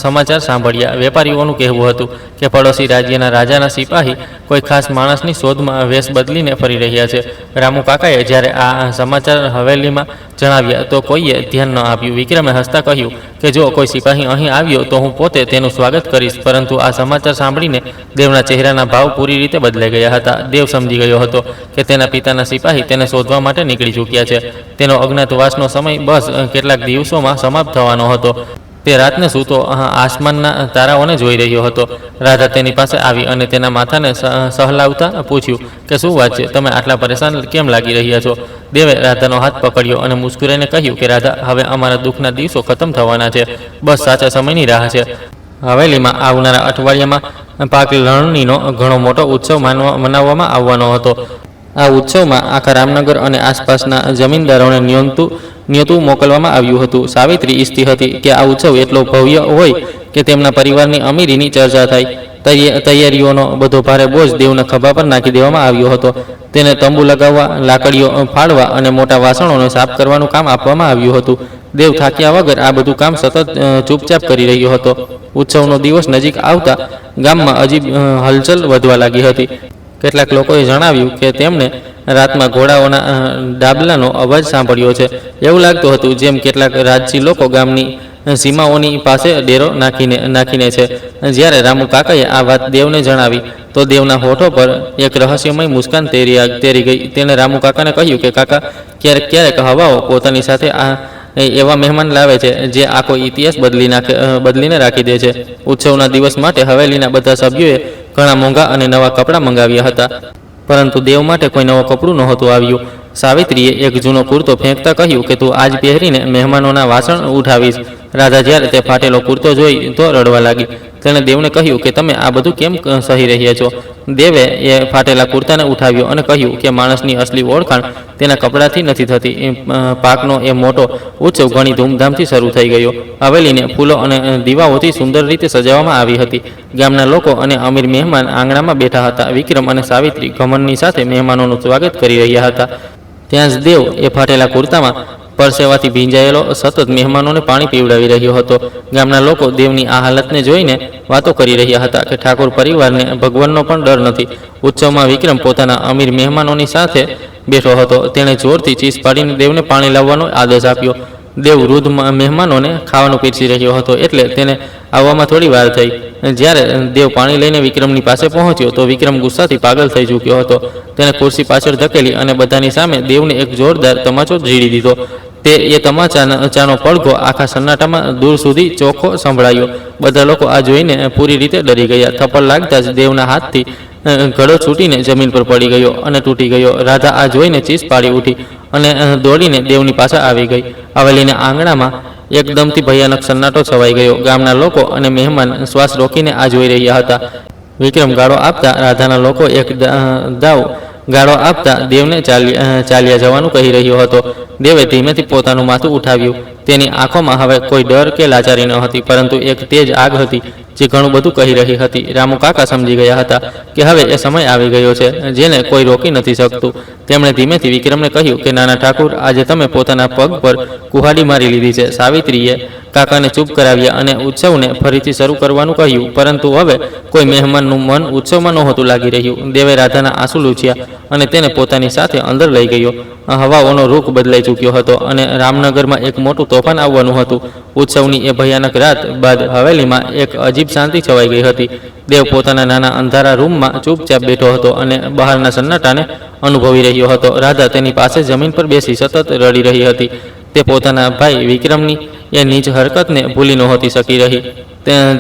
સમાચાર સાંભળ્યા. વેપારીઓનું કહેવું હતું કે પડોશી રાજ્યના રાજાના સિપાહી કોઈ ખાસ માણસની શોધમાં વેશ બદલીને ફરી રહ્યા છે. રામુ કાકાએ જ્યારે આ સમાચાર હવેલીમાં જણાવ્યા તો કોઈએ ધ્યાન ન આપ્યું. વિક્રમે હસતા કહ્યું કે જો કોઈ સિપાહી અહીં આવ્યો તો હું પોતે તેનું સ્વાગત કરીશ. પરંતુ આ સમાચાર સાંભળીને દેવના ચહેરાના ભાવ પૂરી રીતે બદલાઈ ગયા હતા. દેવ સમજી ગયો હતો કે તેના પિતાના સિપાહી તેને શોધવા માટે નીકળી ચૂક્યા છે. તેનો અજ્ઞાતવાસનો સમય બસ કેટલાક દિવસોમાં સમાપ્ત થવાનો હતો. તે રાતને સૂતો આસમાનના તારાઓને જોઈ રહ્યો હતો. રાધા તેની પાસે આવી અને તેના માથાને સહલાવતા પૂછ્યું કે શું વાત છે, તમે આટલા પરેશાન કેમ લાગી રહ્યા છો? દેવે રાધાનો હાથ પકડ્યો અને મુસ્કુરાઈને કહ્યું કે રાધા, હવે અમારા દુઃખના દિવસો ખતમ થવાના છે. બસ સાચા સમયની રાહ છે. હવેલીમાં આવનારા અઠવાડિયામાં પાક લણણીનો ઘણો મોટો ઉત્સવ મનાવવામાં આવવાનો હતો. આ ઉત્સવમાં આખા રામનગર અને આસપાસના જમીનદારોને ન્યોતું મોકલવામાં આવ્યું હતું. સાવિત્રી ઈચ્છતી હતી કે આ ઉત્સવ એટલો ભવ્ય હોય કે તેમના પરિવારની અમીરીની ચર્ચા થાય. તૈયારીઓનો બધો ભારે બોજ દેવના ખભા પર નાખી દેવામાં આવ્યો હતો. તેને તંબુ લગાવવા, લાકડીઓ ફાડવા અને મોટા વાસણોને સાફ કરવાનું કામ આપવામાં આવ્યું હતું. દેવ થાક્યા વગર આ બધું કામ સતત ચૂપચાપ કરી રહ્યો હતો. ઉત્સવનો દિવસ નજીક આવતા ગામમાં અજીબ હલચલ વધવા લાગી હતી. કેટલાક લોકોએ જણાવ્યું કે તેમને રાતમાં ઘોડાઓના ડાબલાનો અવાજ સાંભળ્યો છે. એવું લાગતું હતું જેમ કેટલાક રાજસી લોકો ગામની સીમાઓની પાસે ડેરો નાખીને છે. જ્યારે રામુ કાકાએ આ વાત દેવને જણાવી તો દેવના હોઠો પર એક રહસ્યમય મુસ્કાન તેરી ગઈ. તેણે રામુ કાકાને કહ્યું કે કાકા, ક્યારેક હવાઓ પોતાની સાથે એવા મહેમાન લાવે છે જે આખો ઇતિહાસ બદલીને રાખી દે છે. ઉત્સવના દિવસ માટે હવેલીના બધા સભ્યોએ ઘણા મોંઘા અને નવા કપડાં મંગાવ્યા હતા, પરંતુ દેવ માટે કોઈ નવું કપડું નહોતું આવ્યું. સાવિત્રીએ એક જૂનો કુર્તો ફેંકતા કહ્યું કે તું આજ પહેરીને મહેમાનોના વાસણ ઉઠાવીશ. રાધા જ્યારે તે ફાટેલો કુર્તો જોઈ તો રડવા લાગી. તેણે દેવને કહ્યું કે તમે આ બધું કેમ સહી રહ્યા છો? દેવે એ ફાટેલા કુર્તાને ઉઠાવ્યો અને કહ્યું કે માણસની અસલી ઓળખાણ તેના કપડાથી નથી થતી. પાકનો એ મોટો ઉત્સવ ઘણી ધૂમધામથી શરૂ થઈ ગયો. હવેલીને ફૂલો અને દીવાઓથી સુંદર રીતે સજાવવામાં આવી હતી. ગામના લોકો અને અમીર મહેમાન આંગણામાં બેઠા હતા. વિક્રમ અને સાવિત્રી ઘમંડની સાથે મહેમાનોનું સ્વાગત કરી રહ્યા હતા. ત્યાં જ દેવ એ ફાટેલા કુર્તામાં પરસેવાથી ભીંજાયેલો સતત મહેમાનોને પાણી પીવડાવી રહ્યો હતો. ગામના લોકો દેવની આ હાલતને જોઈને વાતો કરી રહ્યા હતા કે ઠાકોર પરિવારને ભગવાનનો પણ ડર નથી. ઉત્સવમાં વિક્રમ પોતાના અમીર મહેમાનોની સાથે બેઠો હતો. તેણે જોરથી ચીસ પાડીને દેવને પાણી લાવવાનો આદેશ આપ્યો. દેવ વૃદ્ધ મહેમાનોને ખાવાનું પીરસી રહ્યો હતો એટલે તેને આવવામાં થોડી વાર થઈ. જ્યારે દેવ પાણી લઈને વિક્રમની પાસે પહોંચ્યો તો વિક્રમ ગુસ્સાથી પાગલ થઈ ચૂક્યો હતો. તેણે ખુરશી પાછળ ધકેલી અને બધાની સામે દેવને એક જોરદાર તમાચો ઝીડી દીધો. એ તમાચાનો પડઘો આખા સન્નાટામાં દૂર સુધી ચોખ્ખો સંભળાયો. બધા લોકો આ જોઈને પૂરી રીતે ડરી ગયા. થપ્પડ લાગતા જ દેવના હાથથી ઘડો છૂટીને જમીન પર પડી ગયો અને તૂટી ગયો. રાધા આ જોઈને ચીસ પાડી ઉઠી અને દોડીને દેવની પાસે આવી ગઈ. હવેલીના આંગણામાં એકદમથી ભયાનક સન્નાટો છવાઈ ગયો. ગામના લોકો અને મહેમાન શ્વાસ રોકીને આ જોઈ રહ્યા હતા. વિક્રમ ગાળો આપતા રાધાના લોકો એક દાવ ગાળો આપતા દેવને ચાલ્યા જવાનું કહી રહ્યો હતો. દેવે ધીમેથી પોતાનું માથું ઉઠાવ્યું. તેની આંખોમાં હવે કોઈ ડર કે લાચારી ન હતી, પરંતુ એક તેજ આગ હતી જે ઘણું બધું કહી રહી હતી. રામુ કાકા સમજી ગયા હતા કે હવે એ સમય આવી ગયો છે જેને કોઈ રોકી નથી શકતું. તેમણે ધીમેથી વિક્રમને કહ્યું કે નાના ઠાકુર, આજે તમે પોતાના પગ પર કુહાડી મારી લીધી છે. સાવિત્રીએ કાકાને ચૂપ કરાવ્યા અને ઉત્સવને ફરીથી શરૂ કરવાનું કહ્યું, પરંતુ હવે કોઈ મહેમાનનું મન ઉત્સવમાં નહોતું લાગી રહ્યું. દેવે રાધાના આંસુ લૂછ્યા અને તેને પોતાની સાથે અંદર લઈ ગયો. હવાઓનો રૂખ બદલાઈ ચૂક્યો હતો અને રામનગરમાં એક મોટું તોફાન આવવાનું હતું. ઉત્સવની એ ભયાનક રાત બાદ હવેલીમાં એક અજીબ શાંતિ છવાઈ ગઈ હતી. દેવ પોતાના નાના અંધારા રૂમમાં ચૂપચાપ બેઠો હતો અને બહારના સન્નાટાને અનુભવી રહ્યો હતો. રાધા તેની પાસે જમીન પર બેસી સતત રડી રહી હતી. તે પોતાના ભાઈ વિક્રમની એ નીચ હરકતને ભૂલી નહોતી શકી રહી.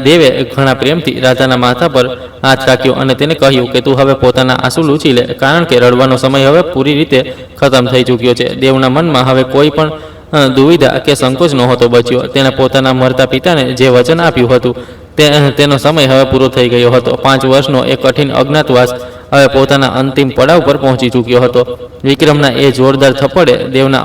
દેવે ઘણા પ્રેમથી રાધાના માથા પર હાથ રાખ્યો અને તેને કહ્યું કે તું હવે પોતાના આંસુ લૂછી લે, કારણ કે રડવાનો સમય હવે પૂરી રીતે ખતમ થઈ ચૂક્યો છે. દેવના મનમાં હવે કોઈ પણ દુવિધા કે સંકોચ નહોતો બચ્યો. તેણે પોતાના મરતા પિતાને જે વચન આપ્યું હતું તેનો સમય હવે પૂરો થઈ ગયો હતો. 5 વર્ષનો એક કઠિન અજ્ઞાતવાસ હવે પોતાના અંતિમ પડાવ પર પહોંચી ચૂક્યો હતો. વિક્રમના એ જોરદાર થપ્પડે દેવના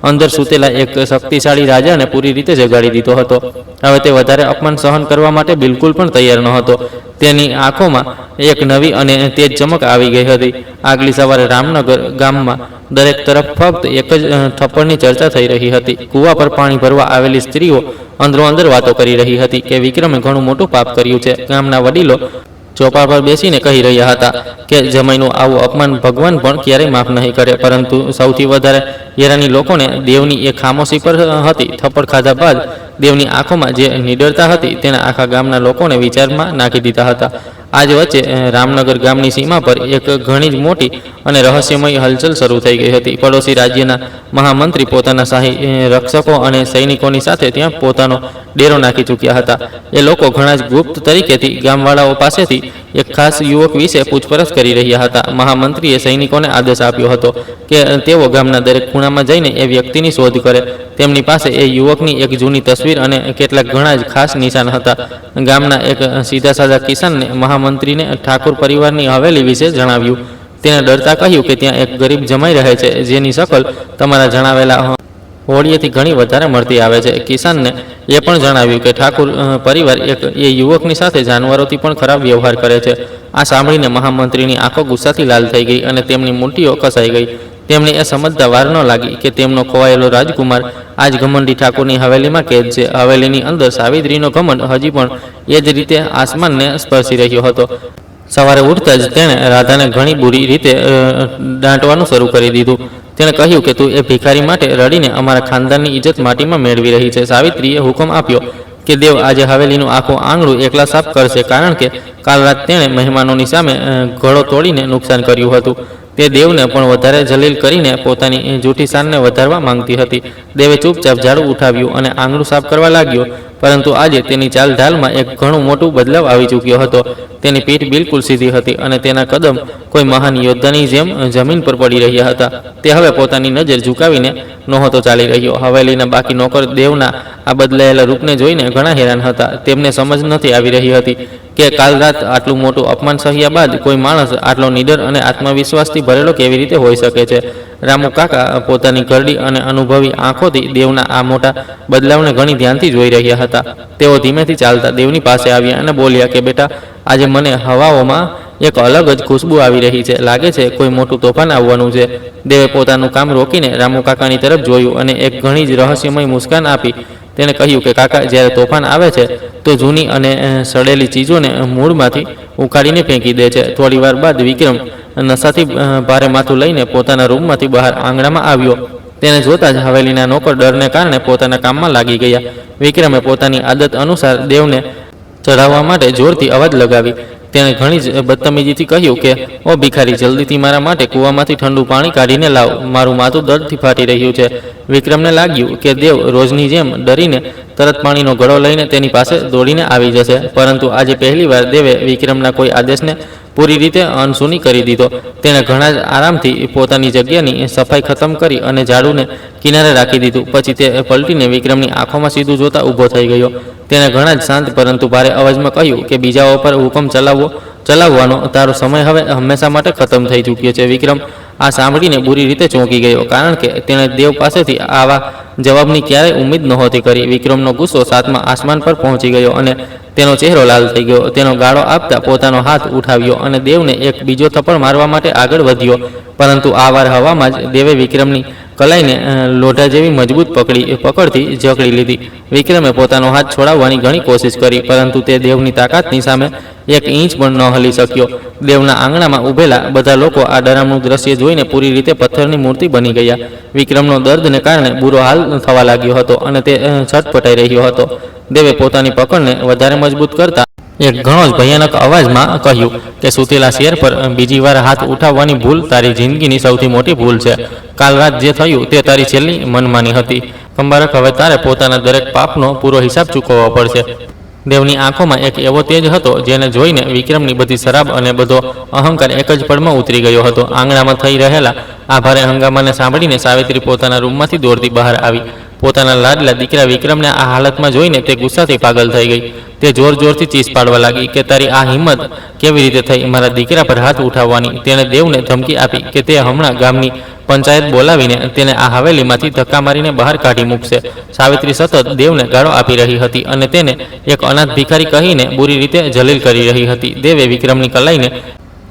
અંદર સૂતેલા એક શક્તિશાળી રાજાને પૂરી રીતે જગાડી દીધો હતો. હવે તે વધારે અપમાન સહન કરવા માટે બિલકુલ પણ તૈયાર ન હતો. તેની આંખોમાં એક નવી અને તેજ ચમક આવી ગઈ હતી. આગલી સવારે રામનગર ગામમાં દરેક તરફ ફક્ત એક જ થપ્પડની ચર્ચા થઈ રહી હતી. કૂવા પર પાણી ભરવા આવેલી સ્ત્રીઓ અંદરો અંદર વાતો કરી રહી હતી કે વિક્રમે ઘણું મોટું પાપ કર્યું છે. ગામના વડીલો ચોપા પર બેસીને કહી રહ્યા હતા કે જમાઈનું આવું અપમાન ભગવાન પણ ક્યારેય માફ નહીં કરે. પરંતુ સૌથી વધારે હેરાની લોકોને દેવની એ ખામોશી પર હતી. થપ્પડ ખાધા બાદ દેવની આંખોમાં જે નિડરતા હતી તેના આખા ગામના લોકોને વિચારમાં નાખી દીધા હતા. આજ વચ્ચે રામનગર ગામની સીમા પર એક ઘણી જ મોટી અને રહસ્યમય હલચલ શરૂ થઈ ગઈ હતી. પડોશી રાજ્યના મહામંત્રી પોતાના શાહી રક્ષકો અને સૈનિકોની સાથે ત્યાં પોતાનો ડેરો નાખી ચૂક્યા હતા. એ લોકો ઘણા જ ગુપ્ત તરીકેથી ગામવાળાઓ પાસેથી એક ખાસ યુવક વિશે પૂછપરછ કરી રહ્યા હતા. મહામંત્રીએ સૈનિકોને આદેશ આપ્યો હતો કે તેઓ ગામના દરેક ખૂણામાં જઈને એ વ્યક્તિની શોધ કરે. તેમની પાસે એ યુવકની એક જૂની તસવીર અને કેટલાક ઘણા જ ખાસ નિશાન હતા. ગામના એક સીધા સાદા કિસાનને મહામંત્રીને ઠાકુર પરિવારની હવેલી વિશે જણાવ્યું. તેને ડરતા કહ્યું કે ત્યાં એક ગરીબ જમાઈ રહે છે જેની શકલ તમારા જણાવેલા હોળીએથી ઘણી વધારે મળતી આવે છે. કિસાનને એ પણ જણાવ્યું કે ઠાકુર પરિવાર એ યુવકની સાથે જાનવરોથી પણ ખરાબ વ્યવહાર કરે છે. આ સાંભળીને મહામંત્રીની આંખો ગુસ્સાથી લાલ થઈ ગઈ અને તેમની મુઠ્ઠીઓ કસાઈ ગઈ. તેમને એ સમજતા વાર ન લાગી કે તેમનો ખોવાયેલો રાજકુમાર આજ ઘમંડી ઠાકુરની હવેલીમાં કેદ છે. હવેલીની અંદર સાવિત્રીનો ઘમંડ હજી પણ એ જ રીતે આસમાનને સ્પર્શી રહ્યો હતો. સવારે ઉઠતા જ તેણે રાધાને ઘણી બુરી રીતે દાંટવાનું શરૂ કરી દીધું. તેણે કહ્યું કે તું એ ભિખારી માટે રડીને અમારા ખાનદાનની ઇજ્જત માટીમાં મેળવી રહી છે. સાવિત્રીએ હુકમ આપ્યો કે દેવ આજે હવેલીનું આખું આંગણું એકલા સાફ કરશે, કારણ કે કાલ રાત તેણે મહેમાનોની સામે ઘડો તોડીને નુકસાન કર્યું હતું. તે દેવને પણ વધારે જલીલ કરીને પોતાની જૂઠી શાનને વધારવા માંગતી હતી. દેવે ચૂપચાપ ઝાડુ ઉઠાવ્યું અને આંગણું સાફ કરવા લાગ્યો. પરંતુ આજે તેની ચાલ ઢાલમાં એક ઘણું મોટું બદલાવ આવી ચૂક્યો હતો. તેની પીઠ બિલકુલ સીધી હતી અને તેના કદમ કોઈ મહાન યોદ્ધાની જેમ જમીન પર પડી રહ્યા હતા. તે હવે પોતાની નજર ઝુકાવીને નહોતો ચાલી રહ્યો. હવેલીના બાકી નોકર દેવના આ બદલાયેલા રૂપને જોઈને ઘણા હેરાન હતા. તેમને સમજ નથી આવી રહી હતી કે કાલ રાત આટલું મોટું અપમાન સહ્યા બાદ કોઈ માણસ આટલો નિડર અને આત્મવિશ્વાસથી ભરેલો કેવી રીતે હોઈ શકે છે. રામુ કાકા પોતાની ઘરડી અને અનુભવી આંખોથી દેવના આ મોટા બદલાવને ઘણી ધ્યાનથી જોઈ રહ્યા હતા. તેઓ ધીમેથી ચાલતા દેવની પાસે આવ્યા અને બોલ્યા કે બેટા, આજે મને હવાઓમાં એક અલગ જ ખુશ્બુ આવી રહી છે. લાગે છે કોઈ મોટું તોફાન આવવાનું છે. દેવે પોતાનું કામ રોકીને રામુ કાકાની તરફ જોયું અને એક ઘણી જ રહસ્યમય મુસ્કાન આપી. તેણે કહ્યું કે કાકા, જ્યારે તોફાન આવે છે તો જૂની અને સડેલી ચીજોને મૂળમાંથી ઉખાડીને ફેંકી દે છે. થોડી વાર બાદ વિક્રમ નશાથી ભારે માથું લઈને પોતાના રૂમમાંથી બહાર આંગણામાં આવ્યો. તેને જોતા જ હવેલીના નોકર ડરને કારણે પોતાના કામમાં લાગી ગયા. વિક્રમે પોતાની આદત અનુસાર દેવને ચઢાવવા માટે જોરથી અવાજ લગાવી. તેણે ઘણી જ બદતમીજીથી કહ્યું કે ઓ ભિખારી, જલ્દીથી મારા માટે કૂવામાંથી ઠંડુ પાણી કાઢીને લાવ, મારું માથું દર્દથી ફાટી રહ્યું છે. વિક્રમને લાગ્યું કે દેવ રોજની જેમ ડરીને તરત પાણીનો ઘડો લઈને તેની પાસે દોડીને આવી જશે. પરંતુ આજે પહેલીવાર દેવે વિક્રમના કોઈ આદેશને પૂરી રીતે અનસુની કરી દીધો. તેણે ઘણા જ આરામથી પોતાની જગ્યાની સફાઈ ખતમ કરી અને ઝાડુને કિનારે રાખી દીધું. પછી તે પલટીને વિક્રમની આંખોમાં સીધું જોતા ઊભો થઈ ગયો. તેણે ઘણા જ શાંત પરંતુ ભારે અવાજમાં કહ્યું કે બીજાઓ પર હુકમ ચલાવવાનો તારો સમય હવે હંમેશા માટે ખતમ થઈ ચૂક્યો છે. વિક્રમ આ સાંભળીને બુરી રીતે ચોંકી ગયો, કારણ કે તેણે દેવ પાસેથી આવા જવાબની ક્યારેય ઉમ્મીદ નહોતી કરી. વિક્રમનો ગુસ્સો 7મા આસમાન પર પહોંચી ગયો અને તેનો ચહેરો લાલ થઈ ગયો. તેનો ગાળો આપતા પોતાનો હાથ ઉઠાવ્યો અને દેવને એક બીજો થપ્પડ મારવા માટે આગળ વધ્યો, પરંતુ આ વાર હવામાં જ દેવે વિક્રમની કલાઈને લોઢા જેવી મજબૂત પકડથી જકડી લીધી. વિક્રમે પોતાનો હાથ છોડાવવાની ઘણી કોશિશ કરી, પરંતુ તે દેવની તાકાતની સામે એક ઇંચ પણ ન હલી શક્યો. દેવના આંગણામાં ઊભેલા બધા લોકો આ ડરામણું દ્રશ્ય જોઈને પૂરી રીતે પથ્થરની મૂર્તિ બની ગયા. વિક્રમનો દર્દને કારણે બુરો હાલ થવા લાગ્યો હતો અને તે છટપટાઈ રહ્યો હતો. દેવે પોતાની પકડને વધારે મજબૂત કરતા એક ઘણો જ ભયાનક અવાજમાં કહ્યું કે સૂતેલા શેર પર બીજી વાર હાથ ઉઠાવવાની ભૂલ તારી જિંદગીની સૌથી મોટી ભૂલ છે. કાલ રાત જે થયું તે તારી છેલ્લી મનમાની હતી. કંબારક, હવે તારે પોતાના દરેક પાપનો પૂરો હિસાબ ચૂકવવો પડશે. દેવની આંખોમાં એક એવો તેજ હતો જેને જોઈને વિક્રમની બધી શરાબ અને બધો અહંકાર એક જ પળમાં ઉતરી ગયો હતો. આંગણામાં થઈ રહેલા આ ભારે હંગામાને સાંભળીને સાવિત્રી પોતાના રૂમમાંથી દોડતી બહાર આવી. પોતાના લાડલા દીકરા વિક્રમને આ હાલતમાં જોઈને તે ગુસ્સાથી પાગલ થઈ ગઈ. તે જોર જોરથી ચીસ પાડવા લાગી કે તારી આ હિંમત કેવી રીતે થઈ મારા દીકરા પર હાથ ઉઠાવવાની. તેણે દેવને ધમકી આપી કે તે હમણાં ગામની પંચાયત બોલાવીને તેને આ હવેલીમાંથી ધક્કા મારીને બહાર કાઢી મૂકશે. સાવિત્રી સતત દેવને ગાળો આપી રહી હતી અને તેને એક અનાથ ભિખારી કહીને બુરી રીતે જલીલ કરી રહી હતી. દેવે વિક્રમની કલાઈને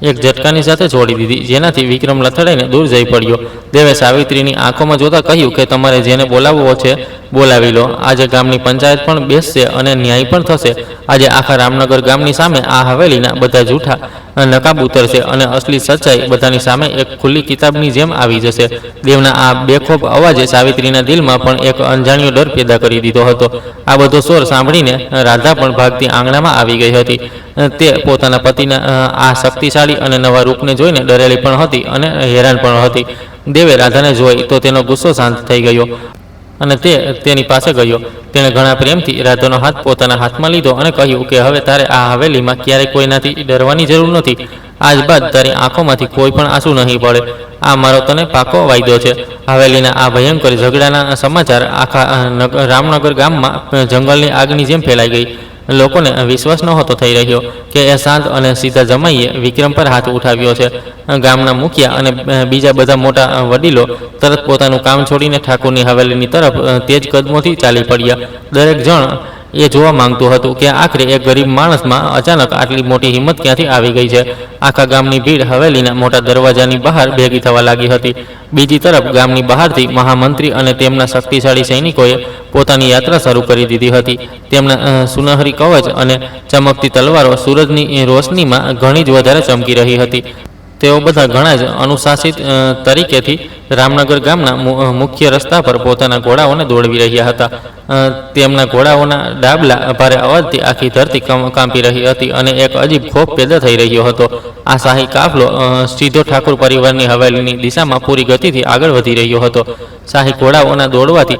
એક ઝટકાની સાથે છોડી દીધી, જેનાથી વિક્રમ લથડાઈને દૂર જઈ પડ્યો. દેવે સાવિત્રીની આંખોમાં જોતા કહ્યું કે તમારે જેને બોલાવવો છે બોલાવી લો. આજે ગામની પંચાયત પણ બેસશે અને ન્યાય પણ થશે. આજે આખા રામનગર ગામની સામે આ હવેલીના બધા જૂઠા નકાબ ઉતરશે અને અસલી સચ્ચાઈ બધાની સામે એક ખુલ્લી કિતાબની જેમ આવી જશે. દેવના આ બેખોફ અવાજે સાવિત્રીના દિલમાં પણ એક અણજાણ્યો ડર પેદા કરી દીધો હતો. આ બધો શોર સાંભળીને રાધા પણ ભાગતી આંગણામાં આવી ગઈ હતી. તે પોતાના પતિના આ શક્તિશાળી અને નવા રૂપને જોઈને ડરેલી પણ હતી અને હેરાન પણ હતી. દેવે રાધાને જોઈ તો તેનો ગુસ્સો શાંત થઈ ગયો અને તે તેની પાસે ગયો. તેણે ઘણા પ્રેમથી રાધાનો હાથ પોતાના હાથમાં લીધો અને કહ્યું કે હવે તારે આ હવેલીમાં ક્યારેય કોઈનાથી ડરવાની જરૂર નથી. આજ બાદ તારી આંખોમાંથી કોઈ પણ આંસુ નહીં પડે. આ મારો તને પાકો વાયદો છે. હવેલીના આ ભયંકર ઝઘડાના સમાચાર આખા રામનગર ગામમાં જંગલની આગની જેમ ફેલાઈ ગઈ. લોકોને વિશ્વાસ નહોતો થઈ રહ્યો કે એ શાંત અને સીધા જમાઈએ વિક્રમ પર હાથ ઉઠાવ્યો છે. ગામના મુખિયા અને બીજા બધા મોટા વડીલો તરત પોતાનું કામ છોડીને ઠાકોરની હવેલીની તરફ તેજ કદમોથી ચાલી પડ્યા. દરેક જણ એ જોવા માંગતું હતું કે આખરે એક ગરીબ માણસમાં અચાનક આટલી મોટી હિંમત ક્યાંથી આવી ગઈ છે. આખા ગામની ભીડ હવેલીના મોટા દરવાજાની બહાર ભેગી થવા લાગી હતી. બીજી તરફ ગામની બહારથી મહામંત્રી અને તેમના શક્તિશાળી સૈનિકોએ પોતાની યાત્રા શરૂ કરી દીધી હતી. તેમના સુનહરી કવચ અને ચમકતી તલવારો સૂરજની રોશનીમાં ઘણી જ વધારે ચમકી રહી હતી. તેઓ બધા ઘણા જ અનુશાસિત તરીકેથી રામનગર ગામના મુખ્ય રસ્તા પર પોતાના ઘોડાઓને દોડવી રહ્યા હતા. તેમના ઘોડાઓના ડાબલા ભારે અવાજથી આખી ધરતી કાંપી રહી હતી અને એક અજીબ ખોફ પેદા થઈ રહ્યો હતો. આ શાહી કાફલો સીધો ઠાકોર પરિવારની હવેલીની દિશામાં પૂરી ગતિથી આગળ વધી રહ્યો હતો. શાહી ઘોડાઓના દોડવાથી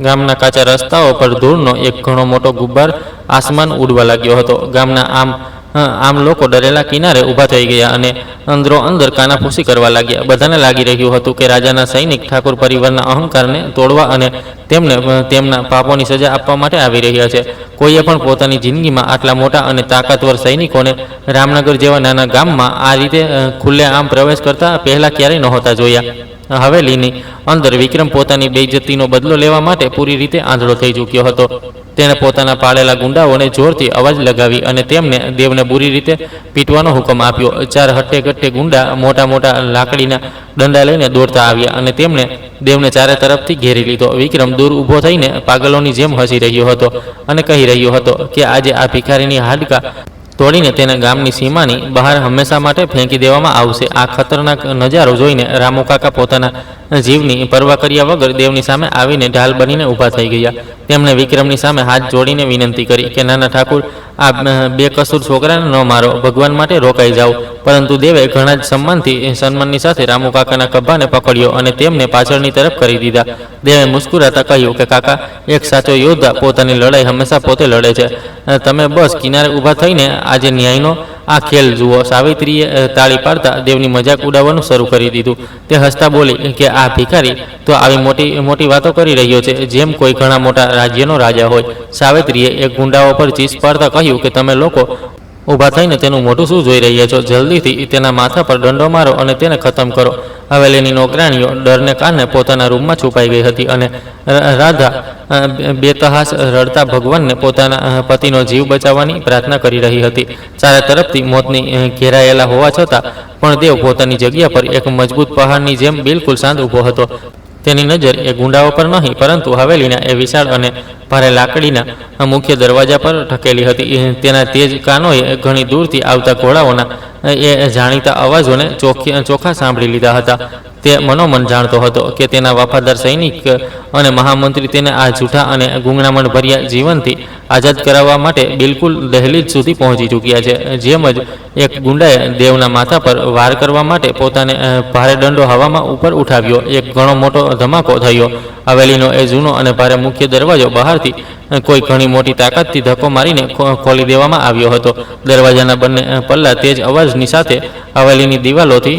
ગામના કાચા રસ્તાઓ પર ધૂળનો એક ઘણો મોટો ગુબ્બાર આસમાન ઉડવા લાગ્યો હતો. ગામના આમ લોકો ડરેલા કિનારે ઊભા થઈ ગયા અને અંદરો અંદર કાનાફૂસી કરવા લાગ્યા. બધાને લાગી રહ્યું હતું કે રાજાના સૈનિક ઠાકોર પરિવારના અહંકારને તોડવા અને તેમને તેમના પાપોની સજા આપવા માટે આવી રહ્યા છે. કોઈએ પણ પોતાની જિંદગીમાં આટલા મોટા અને તાકાતવર સૈનિકોને રામનગર જેવા નાના ગામમાં આ રીતે ખુલ્લેઆમ પ્રવેશ કરતા પહેલા ક્યારેય નહોતા જોયા. હવેલીની અંદર વિક્રમ પોતાની બેઇજ્જતીનો બદલો લેવા માટે પૂરી રીતે આંધળો થઈ ચૂક્યો હતો. તેણે પોતાના પાળેલા ગુંડાઓને જોરથી અવાજ લગાવી અને તેમને દેવને બુરી રીતે પીટવાનો હુકમ આપ્યો. 4 હટ્ટે-કટ્ટે ગુંડા મોટા મોટા લાકડીના દંડા લઈને દોડતા આવ્યા અને તેમણે દેવને ચારે તરફથી ઘેરી લીધો. વિક્રમ દૂર ઊભો થઈને પાગલોની જેમ હસી રહ્યો હતો અને કહી રહ્યો હતો કે આજે આ ભિખારીની હાડકા તોડીને તેને ગામની સીમાની બહાર હંમેશા માટે ફેંકી દેવામાં આવશે. આ ખતરનાક નજારો જોઈને રામુ કાકા પોતાના જીવની પરવા કર્યા વગર દેવની સામે આવીને ઢાલ બનીને ઊભા થઈ ગયા. તેમણે વિક્રમની સામે હાથ જોડીને વિનંતી કરી કે નાના ઠાકુર, આ બેકસૂર છોકરાને ન મારો, ભગવાન માટે રોકાઈ જાઓ. પરંતુ દેવે ઘણા જ સન્માનની સાથે રામુ કાકાના ખભાને પકડ્યો અને તેમને પાછળની તરફ કરી દીધા. દેવે મુસ્કુરાતા કહ્યું કે કાકા, એક સાચો યોદ્ધા પોતાની લડાઈ હંમેશા પોતે લડે છે. તમે બસ કિનારે ઊભા થઈને આજે ન્યાયનો આ ખેલ જુઓ. સાવિત્રીએ તાળી પાડતા દેવની મજાક ઉડાવવાનું શરૂ કરી દીધું. તે હસતા બોલી કે આ ભિખારી તો આવી મોટી મોટી વાતો કરી રહ્યો છે જેમ કોઈ ઘણા મોટા રાજ્યનો રાજા હોય. સાવિત્રીએ એક ગુંડાઓ પર ચીસ પાડતા કહ્યું કે તમે લોકો ઊભા થઈને તેનું મોઢું શું જોઈ રહ્યા છો? જલ્દીથી તેના માથા પર દંડો મારો અને તેને ખતમ કરો. હવેલીની નોકરાણીઓ ડરને કારણે પોતાના રૂમમાં છુપાઈ ગઈ હતી અને રાધા બેતહાસ રડતા ભગવાનને પોતાના પતિનો જીવ બચાવવાની પ્રાર્થના કરી રહી હતી. ચારે તરફથી મોતની ઘેરાયેલા હોવા છતાં પણ દેવ પોતાની જગ્યા પર એક મજબૂત પહાડની જેમ બિલકુલ શાંત ઊભો હતો. તેની નજર એ ગુંડાઓ પર નહીં પરંતુ હવેલીના એ વિશાળ અને ભારે લાકડીના મુખ્ય દરવાજા પર ઠકેલી હતી. તેના તેજ કાનોએ ઘણી દૂરથી આવતા ઘોડાઓના એ જાણીતા અવાજોને ચોખ્ખા સાંભળી લીધા હતા. તે મનોમન જાણતો હતો કે તેના વફાદાર સૈનિક અને મહામંત્રી તેને આ જૂઠા અને ગુંગણામણ ભર્યા જીવનથી આઝાદ કરાવવા માટે બિલકુલ દહેલીજ સુધી પહોંચી ચૂક્યા છે. જેમ જ એક ગુંડાએ દેવના માથા પર વાર કરવા માટે પોતાને ભારે દંડો હવામાં ઉપર ઉઠાવ્યો, એક ઘણો મોટો ધમાકો થયો. હવેલીનો એ જૂનો અને ભારે મુખ્ય દરવાજો બહારથી કોઈ ઘણી મોટી તાકાતથી ધક્કો મારીને ખોલી દેવામાં આવ્યો હતો. દરવાજાના બંને પલ્લા તેજ અવાજની સાથે હવેલીની દિવાલોથી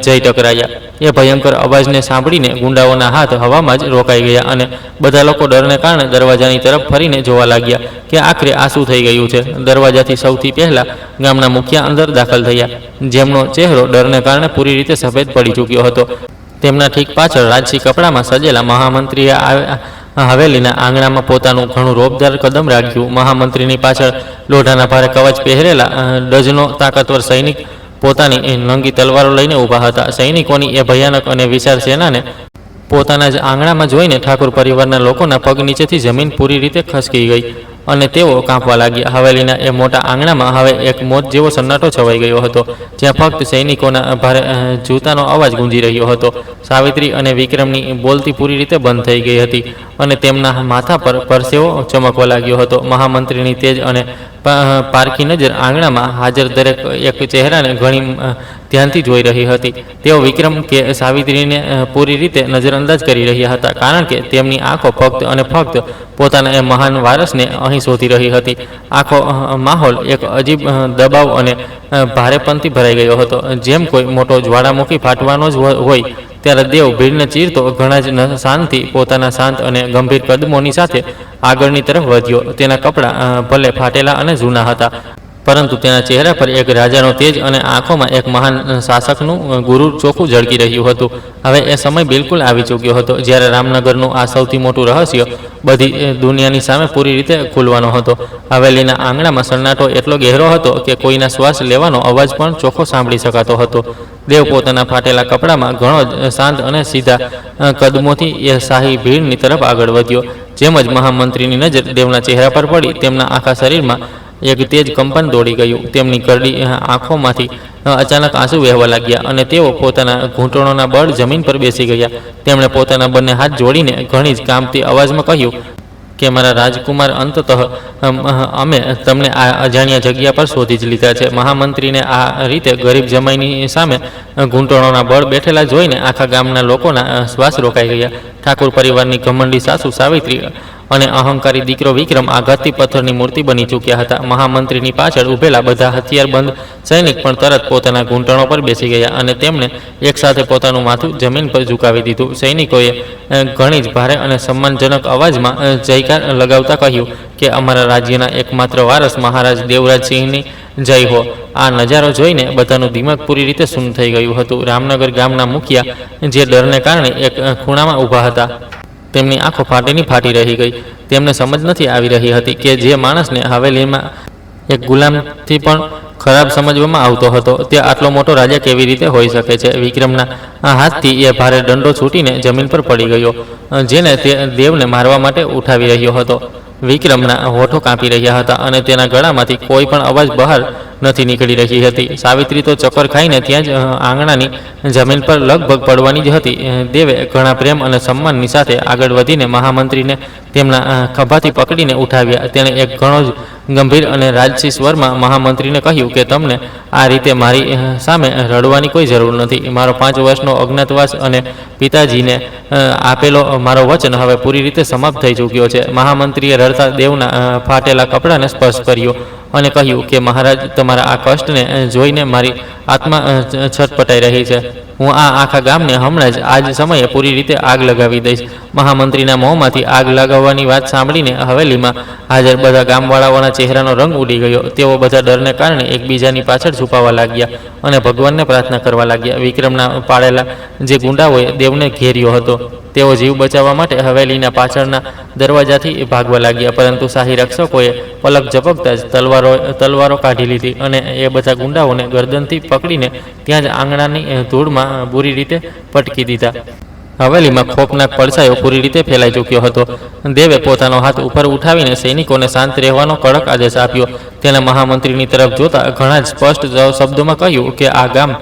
જઈ ટકરાયા. એ ભયંકર અવાજને સાંભળીને ગુંડાઓના હાથ હવામાં જ રોકાઈ ગયા અને બધા લોકો ડરને કારણે દરવાજાની તરફ ફરીને જોવા લાગ્યા કે આખરે આ શું થઈ ગયું છે. દરવાજાથી સૌથી પહેલા ગામના મુખિયા અંદર દાખલ થયા, જેમનો ચહેરો ડરને કારણે પૂરી રીતે સફેદ પડી ચૂક્યો હતો. તેમના ઠીક પાછળ રાજસી કપડામાં સજેલા મહામંત્રીએ હવેલીના આંગણામાં પોતાનું ઘણું રોબદાર કદમ રાખ્યું. મહામંત્રીની પાછળ લોઢાના ભારે કવચ પહેરેલા ડઝનો તાકાતવર સૈનિક પોતાની નંગી તલવારો લઈને ઊભા હતા. સૈનિકોની એ ભયાનક અને વિશાળ સેનાને પોતાના જ આંગણામાં જોઈને ઠાકોર પરિવારના લોકોના પગ નીચેથી જમીન પૂરી રીતે ખસકી ગઈ અને તેઓ કાંપવા લાગ્યા. હવેલીના એ મોટા આંગણામાં હવે એક મોત જેવો સન્નાટો છવાઈ ગયો હતો, જ્યાં ફક્ત સૈનિકોના ભારે જૂતાનો અવાજ ગુંજી રહ્યો હતો. સાવિત્રી અને વિક્રમની બોલતી પૂરી રીતે બંધ થઈ ગઈ હતી અને તેમના માથા પર પરસેવો ચમકવા લાગ્યો હતો. મહામંત્રીની તેજ અને પારખી નજર આંગણામાં હાજર દરેક એક ચહેરાને ઘણી ધ્યાનથી જોઈ રહી હતી. તેઓ વિક્રમ કે સાવિત્રીને પૂરી રીતે નજરઅંદાજ કરી રહ્યા હતા, કારણ કે તેમની આંખો ફક્ત અને ફક્ત પોતાના એ મહાન વારસને અહીં શોધી રહી હતી. આખો માહોલ એક અજીબ દબાવ અને ભારેપણથી ભરાઈ ગયો હતો, જેમ કોઈ મોટો જ્વાળામુખી ફાટવાનો જ હોય. ત્યારે દેવ ભીડને ચીરતો ઘણા જ શાંતથી પોતાના શાંત અને ગંભીર કદમોની સાથે આગળની તરફ વધ્યો. તેના કપડાં ભલે ફાટેલા અને જૂના હતા, પરંતુ તેના ચહેરા પર એક રાજાનો તેજ અને આંખોમાં એક મહાન શાસકનું ગુરુ ચોખ્ખું ઝળકી રહ્યું હતું. હવે એ સમય બિલકુલ આવી ચૂક્યો હતો જ્યારે રામનગરનું આ સૌથી મોટું રહસ્ય બધી દુનિયાની સામે પૂરી રીતે ખુલવાનો હતો. હવેલીના આંગણામાં સન્નાટો એટલો ગહેરો હતો કે કોઈના શ્વાસ લેવાનો અવાજ પણ ચોખ્ખો સાંભળી શકાતો હતો. દેવ પોતાના ફાટેલા કપડામાં ઘણો જ શાંત અને સીધા કદમોથી એ શાહી ભીડની તરફ આગળ વધ્યો. જેમ જ મહામંત્રીની નજર દેવના ચહેરા પર પડી, તેમના આખા શરીરમાં એક તેજ કંપન દોડી ગયું. તેમની કરડી આંખોમાંથી અચાનક આંસુ વહેવા લાગ્યા અને તેઓ પોતાના ઘૂંટણોના બળ જમીન પર બેસી ગયા. તેમણે પોતાના બંને હાથ જોડીને ઘણી જ કામતી અવાજમાં કહ્યું કે મારા રાજકુમાર, અંતતઃ અમે તમને આ અજાણ્યા જગ્યા પર શોધી જ લીધા છે. મહામંત્રીને આ રીતે ગરીબ જમાઈની સામે ઘૂંટણોના બળ બેઠેલા જોઈને આખા ગામના લોકોના શ્વાસ રોકાઈ ગયા. ઠાકોર પરિવારની ઘમંડી સાસુ સાવિત્રી અને અહંકારી દીકરો વિક્રમ આઘાતથી પથ્થરની મૂર્તિ બની ચૂક્યા હતા. મહામંત્રીની પાછળ ઊભેલા બધા હથિયારબંધ સૈનિક પણ તરત પોતાના ઘૂંટણો પર બેસી ગયા અને તેમણે એકસાથે પોતાનું માથું જમીન પર ઝુકાવી દીધું. સૈનિકોએ ઘણી જ ભારે અને સન્માનજનક અવાજમાં જયકાર લગાવતા કહ્યું કે અમારા રાજ્યના એકમાત્ર વારસ મહારાજ દેવરાજસિંહની જય હો. આ નજારો જોઈને બધાનું દિમાગ પૂરી રીતે શૂન્ય થઈ ગયું હતું. રામનગર ગામના મુખિયા, જે ડરને કારણે એક ખૂણામાં ઊભા હતા, તેમની આંખો ફાટી રહી ગઈ. તેમને સમજ નથી આવી રહી હતી કે જે માણસને હવેલીમાં એક ગુલામથી પણ ખરાબ સમજવામાં આવતો હતો, તે આટલો મોટો રાજા કેવી રીતે હોઈ શકે છે. વિક્રમના હાથથી એ ભારે દંડો છૂટીને જમીન પર પડી ગયો, જેને તે દેવને મારવા માટે ઉઠાવી રહ્યો હતો. વિક્રમના હોઠો કાંપી રહ્યા હતા અને તેના ગળામાંથી કોઈ પણ અવાજ બહાર નથી નીકળી રહી હતી. સાવિત્રી તો ચક્કર ખાઈને ત્યાં જ આંગણાની જમીન પર લગભગ પડવાની જ હતી. દેવે ઘણા પ્રેમ અને સન્માનની સાથે આગળ વધીને મહામંત્રીને તેમના ખભાથી પકડીને ઉઠાવ્યા. તેણે એક ઘણો જ ગંભીર અને રાજસી સ્વરમાં મહામંત્રીને કહ્યું કે તમને આ રીતે મારી સામે રડવાની કોઈ જરૂર નથી. મારો 5 વર્ષનો અજ્ઞાતવાસ અને પિતાજીને આપેલો મારો વચન હવે પૂરી રીતે સમાપ્ત થઈ ચૂક્યો છે. મહામંત્રીએ રડતા દેવના ફાટેલા કપડાને સ્પર્શ કર્યો અને કહ્યું કે મહારાજ, તમારા આ કષ્ટને જોઈને મારી આત્મા છટપટાઈ રહી છે. હું આ આખા ગામને હમણાં જ આ જ સમયે પૂરી રીતે આગ લગાવી દઈશ. મહામંત્રીના મોંમાંથી આગ લગાવવાની વાત સાંભળીને હવેલીમાં હાજર બધા ગામવાળાઓના ચહેરાનો રંગ ઉડી ગયો. તેઓ બધા ડરને કારણે એકબીજાની પાછળ છુપાવા લાગ્યા અને ભગવાનને પ્રાર્થના કરવા લાગ્યા. વિક્રમના પાળેલા જે ગુંડાઓએ દેવને ઘેર્યો હતો તેઓ જીવ બચાવવા માટે હવેલીના પાછળના દરવાજાથી ભાગવા લાગ્યા, પરંતુ શાહી રક્ષકોએ પલક ઝપકતા જ તલવારો કાઢી લીધી અને એ બધા ગુંડાઓને ગરદનથી પકડીને ત્યાં જ આંગણાની ધૂળમાં બુરી રીતે પટકી દીધા. હવેલીમાં ખોફનાક પડછાયો પૂરી રીતે ફેલાઈ ચૂક્યો હતો. દેવે પોતાનો હાથ ઉપર ઉઠાવીને સૈનિકોને શાંત રહેવાનો કડક આદેશ આપ્યો. તેના મહામંત્રીની તરફ જોતા ઘણા જ સ્પષ્ટ શબ્દોમાં કહ્યું કે આ ગામ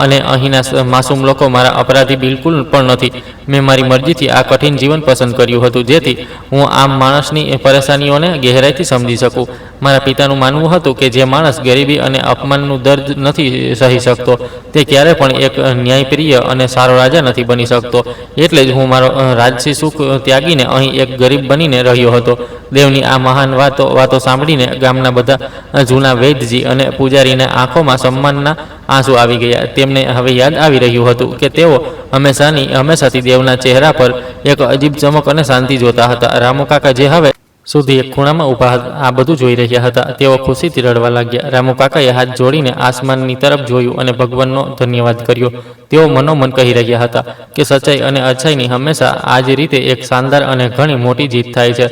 અને અહીંના માસૂમ લોકો મારા અપરાધી બિલકુલ પણ નથી. મેં મારી મરજીથી આ કઠિન જીવન પસંદ કર્યું હતું જેથી હું આમ માણસની પરેશાનીઓને ગહેરાઈથી સમજી શકું. મારા પિતાનું માનવું હતું કે જે માણસ ગરીબી અને અપમાનનું દર્દ નથી સહી શકતો તે ક્યારે પણ એક ન્યાયપ્રિય અને સારો રાજા નથી બની શકતો. એટલે જ હું મારો રાજસી સુખ ત્યાગીને અહીં એક ગરીબ બનીને રહ્યો હતો. દેવની આ મહાન વાતો સાંભળીને ગામના બધા જૂના વૈદ્યજી અને પૂજારીના આંખોમાં સન્માનના આંસુ આવી ગયા. તેમને હવે યાદ આવી રહ્યું હતું કે તેઓ હંમેશાથી દેવના ચહેરા પર એક અજીબ ચમક અને શાંતિ જોતા હતા. રામુ કાકા જે હવે સુધી એક ખૂણામાં ઊભા આ બધું જોઈ રહ્યા હતા, તેઓ ખુશીથી રડવા લાગ્યા. રામુ કાકાએ હાથ જોડીને આસમાનની તરફ જોયું અને ભગવાનનો ધન્યવાદ કર્યો. તેઓ મનોમન કહી રહ્યા હતા કે સચ્ચાઈ અને અચ્છાઈની હંમેશા આ જ રીતે એક શાનદાર અને ઘણી મોટી જીત થાય છે.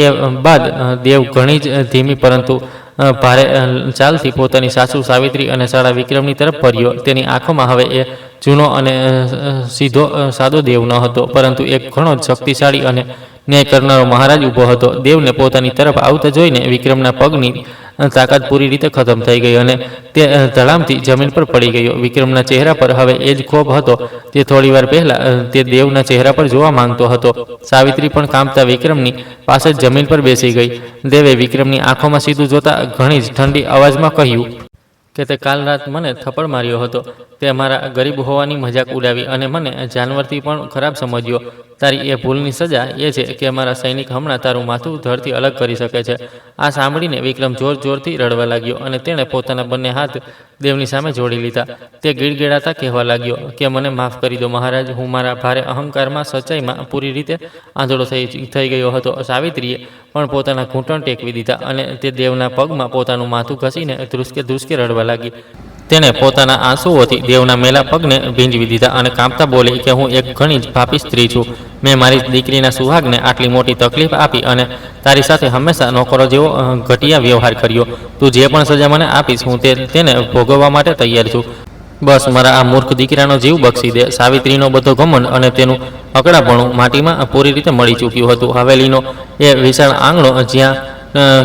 એ બાદ દેવ ઘણી જ ધીમી પરંતુ ભારે ચાલથી પોતાની સાસુ સાવિત્રી અને સાળા વિક્રમની તરફ ફર્યો. તેની આંખોમાં હવે એ જૂનો અને સાદો દેવ ન હતો, પરંતુ એક ઘણો જ શક્તિશાળી અને ન્યાય કરનારો મહારાજ ઊભો હતો. દેવને પોતાની તરફ આવતા જોઈને વિક્રમના પગની તાકાત પૂરી રીતે ખતમ થઈ ગઈ અને તે ધડામથી જમીન પર પડી ગયો. વિક્રમના ચહેરા પર હવે એ જ ખોફ હતો તે થોડીવાર પહેલાં તે દેવના ચહેરા પર જોવા માંગતો હતો. સાવિત્રી પણ કાંપતા વિક્રમની પાસે જ જમીન પર બેસી ગઈ. દેવે વિક્રમની આંખોમાં સીધું જોતા ઘણી જ ઠંડી અવાજમાં કહ્યું કે તે કાલ રાત મને થપ્પડ માર્યો હતો. તે મારા ગરીબ હોવાની મજાક ઉડાવી અને મને જાનવરથી પણ ખરાબ સમજ્યો. તારી એ ભૂલની સજા એ છે કે મારા સૈનિક હમણાં તારું માથું ધડથી અલગ કરી શકે છે. આ સાંભળીને વિક્રમ જોરથી રડવા લાગ્યો અને તેણે પોતાના બંને હાથ દેવની સામે જોડી લીધા. તે ગીડગીડાતા કહેવા લાગ્યો કે મને માફ કરી દો મહારાજ, હું મારા ભારે અહંકારમાં સચ્ચાઈમાં પૂરી રીતે આંધળો થઈ ગયો હતો. સાવિત્રીએ પણ પોતાના ઘૂંટણ ટેકવી દીધા અને તે દેવના પગમાં પોતાનું માથું ઘસીને ધ્રુસકે રડવા લાગી. તેણે પોતાના આંસુઓથી દેવના મેલા પગને ભીંજવી દીધા અને કાંપતા બોલી કે હું એક ઘણી જ પાપી સ્ત્રી છું. મેં મારી દીકરીના સુહાગને આટલી મોટી તકલીફ આપી અને તારી સાથે હંમેશા નોકરો જેવો ઘટિયા વ્યવહાર કર્યો. તું જે પણ સજા મને આપીશ હું તેને ભોગવવા માટે તૈયાર છું. બસ મારા આ મૂર્ખ દીકરાનો જીવ બક્ષી દે. સાવિત્રીનો બધો ઘમંડ અને તેનું અકળાપણું માટીમાં પૂરી રીતે મળી ચૂક્યું હતું. હવેલીનો એ વિશાળ આંગણો જ્યાં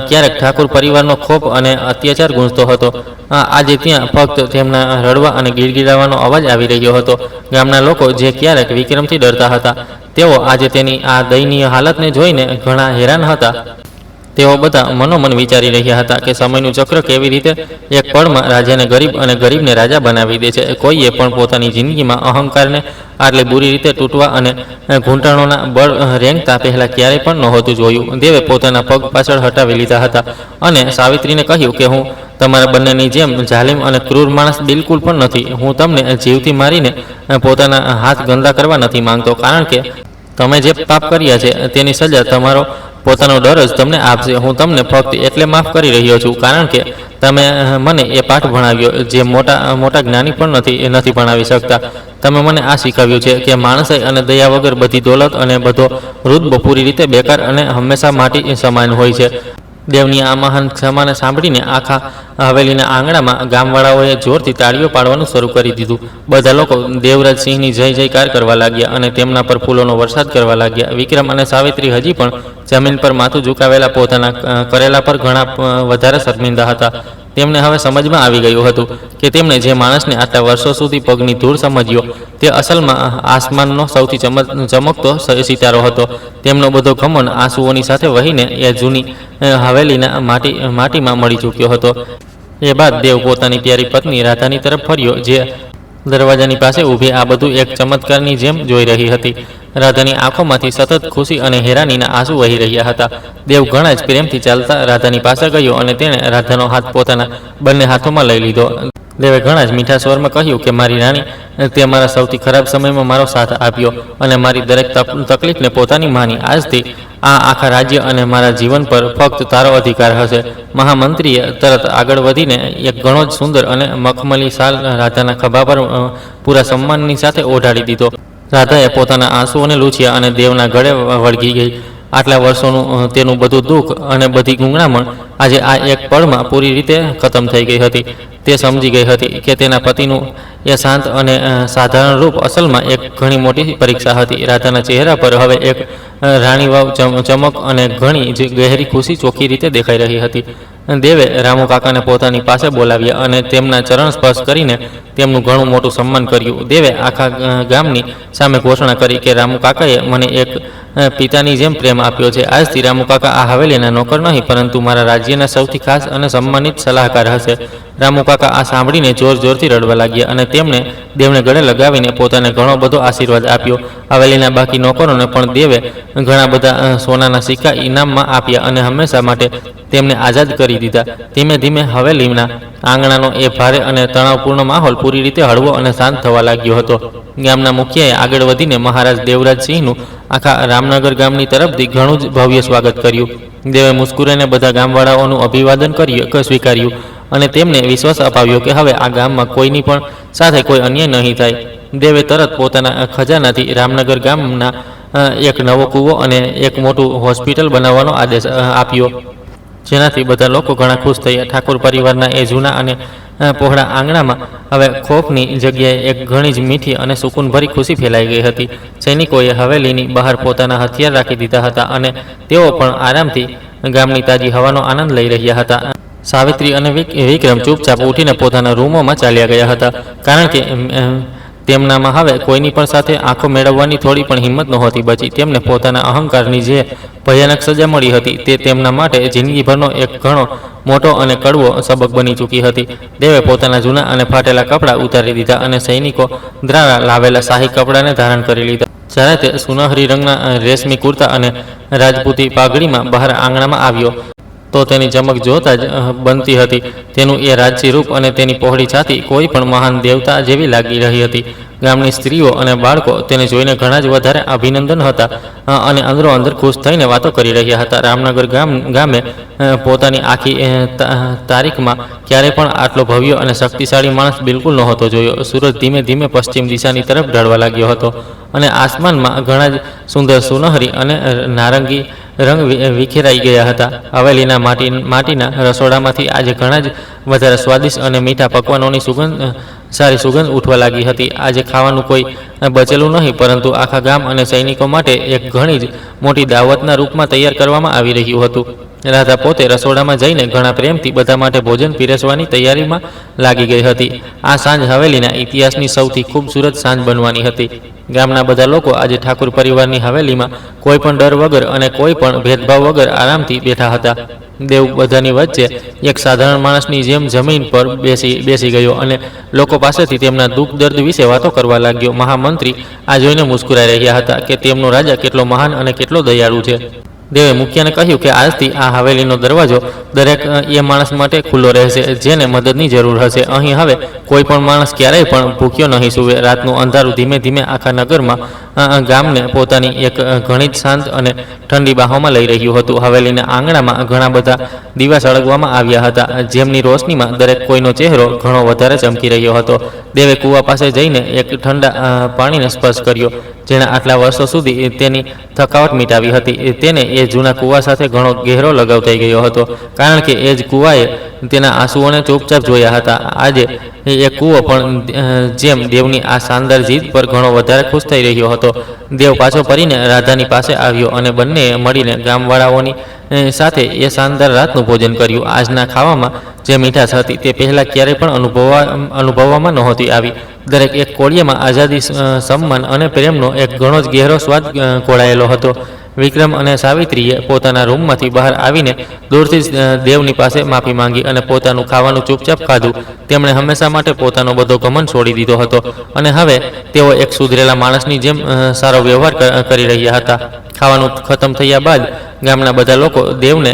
ક્યારેક ઠાકુર પરિવારનો ખોફ અને અત્યાચાર ગૂંજતો હતો, આજે ત્યાં ફક્ત તેમના રડવા અને ગીડગીડાવાનો અવાજ આવી રહ્યો હતો. ગામના લોકો જે ક્યારેક વિક્રમથી ડરતા હતા, તેઓ આજે તેની આ દયનીય હાલતને જોઈને ઘણા હેરાન હતા. તેઓ બધા મનોમન વિચારી રહ્યા હતા કે સમયનું ચક્ર કેવી રીતે એક પળમાં રાજાને ગરીબ અને ગરીબને રાજા બનાવી દે છે. કોઈએ પણ પોતાની જિંદગીમાં અહંકારને આટલી બુરી રીતે તૂટવા અને ઘૂંટણોના બળ રેંગતા પહેલાં ક્યારેય પણ નહોતું જોયું. દેવે પોતાના પગ પાછળ હટાવી લીધા હતા અને સાવિત્રીને કહ્યું કે હું તમારા બંનેની જેમ જાલિમ અને ક્રૂર માણસ બિલકુલ પણ નથી. હું તમને જીવથી મારીને પોતાના હાથ ગંદા કરવા નથી માંગતો, કારણ કે તમે જે પાપ કર્યા છે તેની સજા તમારો પોતાનો ડર જ તમને આપશે. હું તમને ફક્ત એટલે માફ કરી રહ્યો છું કારણ કે તમે મને એ પાઠ ભણાવ્યો જે મોટા જ્ઞાની પણ નથી ભણાવી શકતા. તમે મને આ શીખવ્યું છે કે માણસાઈ અને દયા વગર બધી દોલત અને બધો રુતબો પૂરી રીતે બેકાર અને હંમેશા માટી સમાન હોય છે. દેવની આ મહાન ક્ષમાને સાંભળીને આખા હવેલીના આંગણામાં ગામવાળાઓએ જોરથી તાળીઓ પાડવાનું શરૂ કરી દીધું. બધા લોકો દેવરાજ સિંહની જય જયકાર કરવા લાગ્યા અને તેમના પર ફૂલોનો વરસાદ કરવા લાગ્યા. વિક્રમ અને સાવિત્રી હજી પણ જમીન પર માથું ઝુકાવેલા પોતાના કરેલા પર ઘણા વધારે શર્મિંદા હતા. તેમને હવે સમજમાં આવી ગયું હતું કે તેમણે જે માણસને આટલા વર્ષો સુધી પગની ધૂળ સમજ્યો તે અસલમાં આસમાનનો સૌથી ચમકતો સિતારો હતો. તેમનો બધો ઘમંડ આંસુઓની સાથે વહીને એ જૂની હવેલીના માટીમાં મળી ચૂક્યો હતો. એ બાદ દેવ પોતાની પ્યારી પત્ની રાધાની તરફ ફર્યો, જે દરવાજાની પાસે ઊભી આ બધું એક ચમત્કારની જેમ જોઈ રહી હતી. રાધાની આંખોમાંથી સતત ખુશી અને હેરાનીના આંસુ વહી રહ્યા હતા. દેવ ઘણા જ પ્રેમથી ચાલતા રાધાની પાસે ગયો અને તેણે રાધાનો હાથ પોતાના બંને હાથોમાં લઈ લીધો. દેવે ઘણા જ મીઠા સ્વરમાં કહ્યું કે મારી રાણી, તે મારા સૌથી ખરાબ સમયમાં મારો સાથ આપ્યો અને મારી દરેક તકલીફને પોતાની માની. આજથી આ આખા રાજ્ય અને મારા જીવન પર ફક્ત તારો અધિકાર હશે. મહામંત્રીએ તરત આગળ વધીને એક ઘણો જ સુંદર અને મખમલી શાલ રાધાના ખભા પર પૂરા સન્માનની સાથે ઓઢાડી દીધો. રાધાએ પોતાના આંસુઓને લૂછ્યા અને દેવના ગળે વળગી ગઈ. આટલા વર્ષોનું તેનું બધું દુઃખ અને બધી ગૂંગણામણ આજે આ એક પળમાં પૂરી રીતે ખતમ થઈ ગઈ હતી. તે સમજી ગઈ હતી કે તેના પતિનું એ શાંત અને સાધારણ રૂપ અસલમાં એક ઘણી મોટી પરીક્ષા હતી. રાધાના ચહેરા પર હવે એક રાણીવાવ ચમક અને ઘણી જ ગહેરી ખુશી ચોખ્ખી રીતે દેખાઈ રહી હતી. દેવે રામુ કાકાને પોતાની પાસે બોલાવ્યા અને તેમના ચરણ સ્પર્શ કરીને તેમનું ઘણું મોટું સન્માન કર્યું. દેવે આખા ગામની સામે ઘોષણા કરી કે રામુ કાકાએ મને એક પિતાની જેમ પ્રેમ આપ્યો છે. આજથી રામુ કાકા આ હવેલીના નોકર નહીં, પરંતુ મારા રાજ્યના સૌથી ખાસ અને સન્માનિત સલાહકાર હશે. રામુ કાકા આ સાંભળીને જોર જોરથી રડવા લાગ્યા અને તેમણે દેવને ગળે લગાવીને પોતાને ઘણો બધો આશીર્વાદ આપ્યો. હવેલીના બાકી નોકરોને પણ દેવે ઘણા બધા સોનાના સિક્કા ઇનામમાં આપ્યા અને હંમેશા માટે તેમને આઝાદ કરી દીધા. ધીમે ધીમે હવેલીના આંગણાનો એ ભારે અને તણાવપૂર્ણ માહોલ પૂરી રીતે હળવો અને શાંત થવા લાગ્યો હતો. ગામના મુખિયાએ આગળ વધીને મહારાજ દેવરાજસિંહનું આખા રામનગર ગામની તરફથી ઘણું જ ભવ્ય સ્વાગત કર્યું. દેવે મુસ્કુરાઈને બધા ગામવાળાઓનું અભિવાદન સ્વીકાર્યું અને તેમને વિશ્વાસ અપાવ્યો કે હવે આ ગામમાં કોઈની પણ સાથે કોઈ અન્યાય નહીં થાય. દેવે તરત પોતાના ખજાનાથી રામનગર ગામના એક નવો કૂવો અને એક મોટું હોસ્પિટલ બનાવવાનો આદેશ આપ્યો, જેનાથી બધા લોકો ઘણા ખુશ થયા. ઠાકોર પરિવારના એ જૂના અને પહોળા આંગણામાં હવે ખોફની જગ્યાએ એક ઘણી જ મીઠી અને સુકૂનભરી ખુશી ફેલાઈ ગઈ હતી. સૈનિકોએ હવેલીની બહાર પોતાના હથિયાર રાખી દીધા હતા અને તેઓ પણ આરામથી ગામની તાજી હવાનો આનંદ લઈ રહ્યા હતા. સાવિત્રી અને વિક્રમ ચૂપચાપ ઉઠીને પોતાના રૂમોમાં ચાલ્યા ગયા હતા, કારણ કે તેમનામાં હવે કોઈની પણ સાથે આંખો મેળવવાની થોડી પણ હિંમત નહોતી બચી. તેમને પોતાના અહંકારની જે ભયાનક સજા મળી હતી તે તેમના માટે જિંદગીભરનો એક ઘણો મોટો અને કડવો સબક બની ચૂકી હતી. દેવે પોતાના જૂના અને ફાટેલા કપડાં ઉતારી દીધા અને સૈનિકો દ્વારા લાવેલા શાહી કપડાને ધારણ કરી લીધા. જ્યારે તે સુનહરી રંગના રેશમી કુર્તા અને રાજપૂતી પાઘડીમાં બહાર આંગણામાં આવ્યો તો તેની ચમક જોતા જ બનતી હતી. તેનું એ રાજસી રૂપ અને તેની પહોળી છાતી કોઈ પણ મહાન દેવતા જેવી લાગી રહી હતી. ગામની સ્ત્રીઓ અને બાળકો તેને જોઈને ઘણા જ વધારે અભિનંદન હતા અને અંદરો અંદર ખુશ થઈને વાતો કરી રહ્યા હતા. રામનગર ગામે પોતાની આખી તારીખમાં ક્યારેય પણ આટલો ભવ્ય અને શક્તિશાળી માણસ બિલકુલ નહોતો જોયો. સૂરજ ધીમે ધીમે પશ્ચિમ દિશાની તરફ ઢળવા લાગ્યો હતો અને આસમાનમાં ઘણા જ સુંદર સુનહરી અને નારંગી રંગ વિખેરાઈ ગયા હતા. હવેલીના માટીના રસોડામાંથી આજે ઘણા જ વધારે સ્વાદિષ્ટ અને મીઠા પકવાનોની સારી સુગંધ ઉઠવા લાગી હતી. આજે ખાવાનું કોઈ બચેલું નહીં, પરંતુ આખા ગામ અને સૈનિકો માટે એક ઘણી જ મોટી દાવતના રૂપમાં તૈયાર કરવામાં આવી રહ્યું હતું. રાધા પોતે રસોડામાં જઈને ઘણા પ્રેમથી બધા માટે ભોજન પીરસવાની તૈયારીમાં લાગી ગઈ હતી. આ સાંજ હવેલીના ઇતિહાસની સૌથી ખૂબસૂરત સાંજ બનવાની હતી. ગામના બધા લોકો આજે ઠાકુર પરિવારની હવેલીમાં કોઈ પણ ડર વગર અને કોઈ પણ ભેદભાવ વગર આરામથી બેઠા હતા. દેવ બધાની વચ્ચે એક સાધારણ માણસની જેમ જમીન પર બેસી ગયો અને લોકો પાસેથી તેમના દુઃખ દર્દ વિશે વાતો કરવા લાગ્યો. મહામંત્રી આ જોઈને મુસ્કુરાઈ રહ્યા હતા કે તેમનો રાજા કેટલો મહાન અને કેટલો દયાળુ છે. દેવે મુખિયાને કહ્યું કે આજથી આ હવેલીનો દરવાજો દરેક એ માણસ માટે ખુલ્લો રહેશે જેને મદદની જરૂર હશે. અહીં હવે કોઈ પણ માણસ ક્યારેય પણ ભૂખ્યો નહીં સૂવે. રાતનું અંધારું ધીમે ધીમે આખા નગરમાં ગામને પોતાની એક ઘણી જ શાંત અને ઠંડી બાહોમાં લઈ રહ્યું હતું. હવેલીના આંગણામાં ઘણા બધા દીવા સળગવામાં આવ્યા હતા, જેમની રોશનીમાં દરેક કોઈનો ચહેરો ઘણો વધારે ચમકી રહ્યો હતો. દેવે કૂવા પાસે જઈને એક ઠંડા પાણીને સ્પર્શ કર્યો, જેણે આટલા વર્ષો સુધી તેની થકાવટ મિટાવી હતી. તેને એ જૂના કૂવા સાથે ઘણો ગહેરો લગાવ થઈ ગયો હતો, કારણ કે એ જ કૂવાએ તેના આંસુઓને ચૂપચાપ જોયા હતા. આજે એ કૂવો પણ જેમ દેવની આ શાનદાર જીત પર ઘણો વધારે ખુશ થઈ રહ્યો હતો. દેવ પાછો ફરીને રાધાની પાસે આવ્યો અને બંનેએ મળીને ગામવાળાઓની સાથે એ શાનદાર રાતનું ભોજન કર્યું. આજના ખાવામાં જે મીઠાશ હતી તે પહેલાં ક્યારેય પણ અનુભવવામાં નહોતી આવી. દરેક એક કોળિયામાં આઝાદી, સન્માન અને પ્રેમનો એક ઘણો જ ગહેરો સ્વાદ ખોળાયેલો હતો. વિક્રમ અને સાવિત્રીએ પોતાના રૂમમાંથી બહાર આવીને દૂરથી જ દેવની પાસે માફી માંગી અને પોતાનું ખાવાનું ચૂપચાપ ખાધું. તેમણે હંમેશા માટે પોતાનો બધો ઘમંડ છોડી દીધો હતો અને હવે તેઓ એક સુધરેલા માણસની જેમ સારો વ્યવહાર કરી રહ્યા હતા. ખાવાનું ખતમ થયા બાદ ગામના બધા લોકો દેવને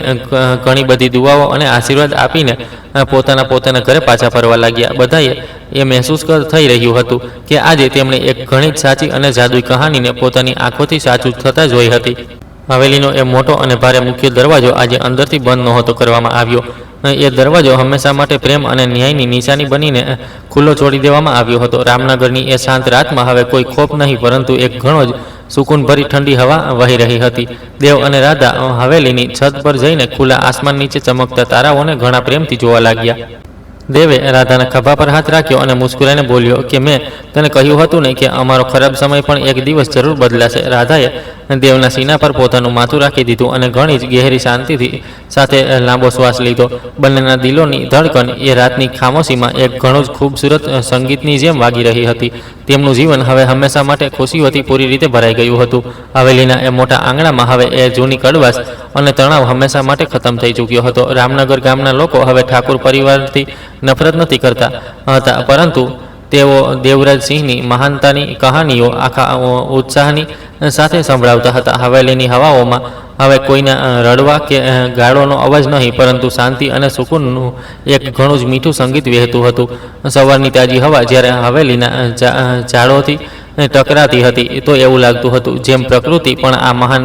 ઘણી બધી દુઆઓ અને આશીર્વાદ આપીને પોતાના ઘરે પાછા ફરવા લાગ્યા. બધાએ એ મહેસૂસ થઈ રહ્યું હતું કે આજે તેમણે એક ઘણી જ સાચી અને જાદુઈ કહાનીને પોતાની આંખોથી સાચું થતા જોઈ હતી. હવેલીનો એ મોટો અને ભારે મુખ્ય દરવાજો આજે અંદરથી બંધ નહોતો કરવામાં આવ્યો. એ દરવાજો હંમેશા માટે પ્રેમ અને ન્યાયની નિશાની બનીને ખુલ્લો છોડી દેવામાં આવ્યો હતો. રામનગરની એ શાંત રાતમાં હવે કોઈ ખોફ નહીં, પરંતુ એક ઘણો જ સુકૂનભરી ઠંડી હવા વહી રહી હતી. દેવ અને રાધા હવેલીની છત પર જઈને ખુલ્લા આસમાન નીચે ચમકતા તારાઓને ઘણા પ્રેમથી જોવા લાગ્યા. દેવે રાધાના ખભા પર હાથ રાખ્યો અને મુસ્કુરાઈને બોલ્યો કે મેં તને કહ્યું હતું ને કે અમારો ખરાબ સમય પણ એક દિવસ જરૂર બદલાશે. રાધાએ દેવના સીના પર પોતાનું માથું રાખી દીધું અને ઘણી જ ગહેરી શાંતિથી સાથે લાંબો શ્વાસ લીધો. બંનેના દિલોની ધડકન એ રાતની ખામોશીમાં એક ઘણું જ ખૂબસૂરત સંગીતની જેમ વાગી રહી હતી. તેમનું જીવન હવે હંમેશા માટે ખુશીઓથી પૂરી રીતે ભરાઈ ગયું હતું. હવેલીના એ મોટા આંગણામાં હવે એ જૂની કડવાશ અને તણાવ હંમેશા માટે ખતમ થઈ ચૂક્યો હતો. રામનગર ગામના લોકો હવે ઠાકુર પરિવારથી નફરત નથી કરતા હતા, પરંતુ તેઓ દેવરાજસિંહની મહાનતાની કહાનીઓ આખા ઉત્સાહની સાથે સંભળાવતા હતા. હવેલીની હવાઓમાં હવે કોઈના રડવા કે ગાળોનો અવાજ નહીં, પરંતુ શાંતિ અને સુકૂનનું એક ઘણું જ મીઠું સંગીત વહેતું હતું. સવારની તાજી હવા જ્યારે હવેલીના ઝાડોથી ટકરાતી હતી તો એવું લાગતું હતું જેમ પ્રકૃતિ પણ આ મહાન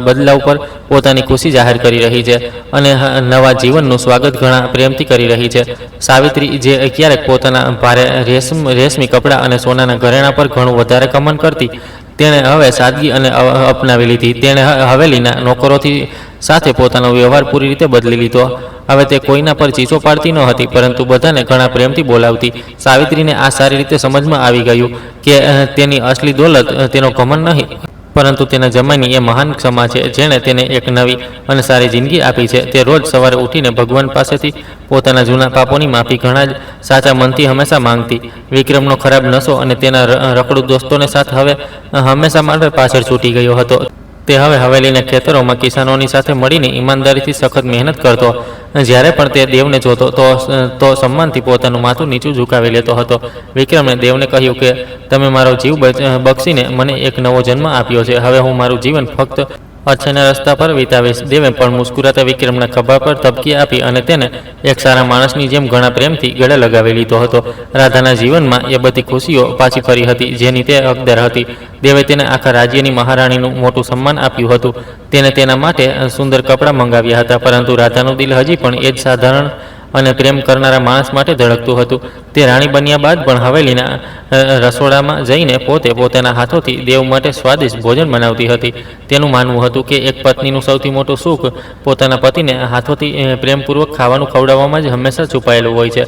બદલાવ પર પોતાની ખુશી જાહેર કરી રહી છે અને નવા જીવનનું સ્વાગત ઘણા પ્રેમથી કરી રહી છે. સાવિત્રી, જે ક્યારેક પોતાના ભારે રેશમી કપડાં અને સોનાના ઘરેણાં પર ઘણું વધારે કમન કરતી, તેણે હવે સાદગી અને અપનાવી લીધી. તેણે હવેલીના નોકરોથી સાથે પોતાનો વ્યવહાર પૂરી રીતે બદલી લીધો. હવે તે કોઈના પર ચીસો પાડતી ન હતી, પરંતુ બધાને ઘણા પ્રેમથી બોલાવતી. સાવિત્રીને આ સારી રીતે સમજમાં આવી ગયું કે તેની અસલી દોલત તેનો ઘમંડ નહીં, પરંતુ તેના જમાઈની એ મહાન ક્ષમા છે, જેણે તેને એક નવી અને સારી જિંદગી આપી છે. તે રોજ સવારે ઉઠીને ભગવાન પાસેથી પોતાના જૂના પાપોની માફી ઘણા જ સાચા મનથી હંમેશા માંગતી. વિક્રમનો ખરાબ નશો અને તેના રખડુ દોસ્તોને સાથ હવે હંમેશા માટે પાછળ છૂટી ગયો હતો. તે હવે હવેલીના ખેતરોમાં કિસાનોની સાથે મળીને ઈમાનદારીથી સખત મહેનત કરતો. જ્યારે પણ તે દેવને જોતો તો સન્માનથી પોતાનું માથું નીચું ઝુકાવી લેતો હતો. વિક્રમે દેવને કહ્યું કે તમે મારો જીવ બક્ષીને મને એક નવો જન્મ આપ્યો છે. હવે હું મારું જીવન ફક્ત અચ્છાના રસ્તા પર વિતાવીશ. દેવે પણ મુસ્કુરાતા વિક્રમના ખભા પર તબકી આપી અને તેને એક સારા માણસની જેમ ઘણા પ્રેમથી ગળે લગાવી લીધો હતો. રાધાના જીવનમાં એ બધી ખુશીઓ પાછી ફરી હતી જેની તે હકદાર હતી. દેવે તેને આખા રાજ્યની મહારાણીનું મોટું સન્માન આપ્યું હતું. તેને તેના માટે સુંદર કપડાં મંગાવ્યા હતા, પરંતુ રાધાનું દિલ હજી પણ એ જ સાધારણ અને પ્રેમ કરનારા માણસ માટે ધડકતું હતું. તે રાણી બન્યા બાદ પણ હવેલીના રસોડામાં જઈને પોતાના હાથોથી દેવ માટે સ્વાદિષ્ટ ભોજન બનાવતી હતી. તેનું માનવું હતું કે એક પત્નીનું સૌથી મોટું સુખ પોતાના પતિને હાથોથી પ્રેમપૂર્વક ખાવાનું ખવડાવવામાં જ હંમેશા છુપાયેલું હોય છે.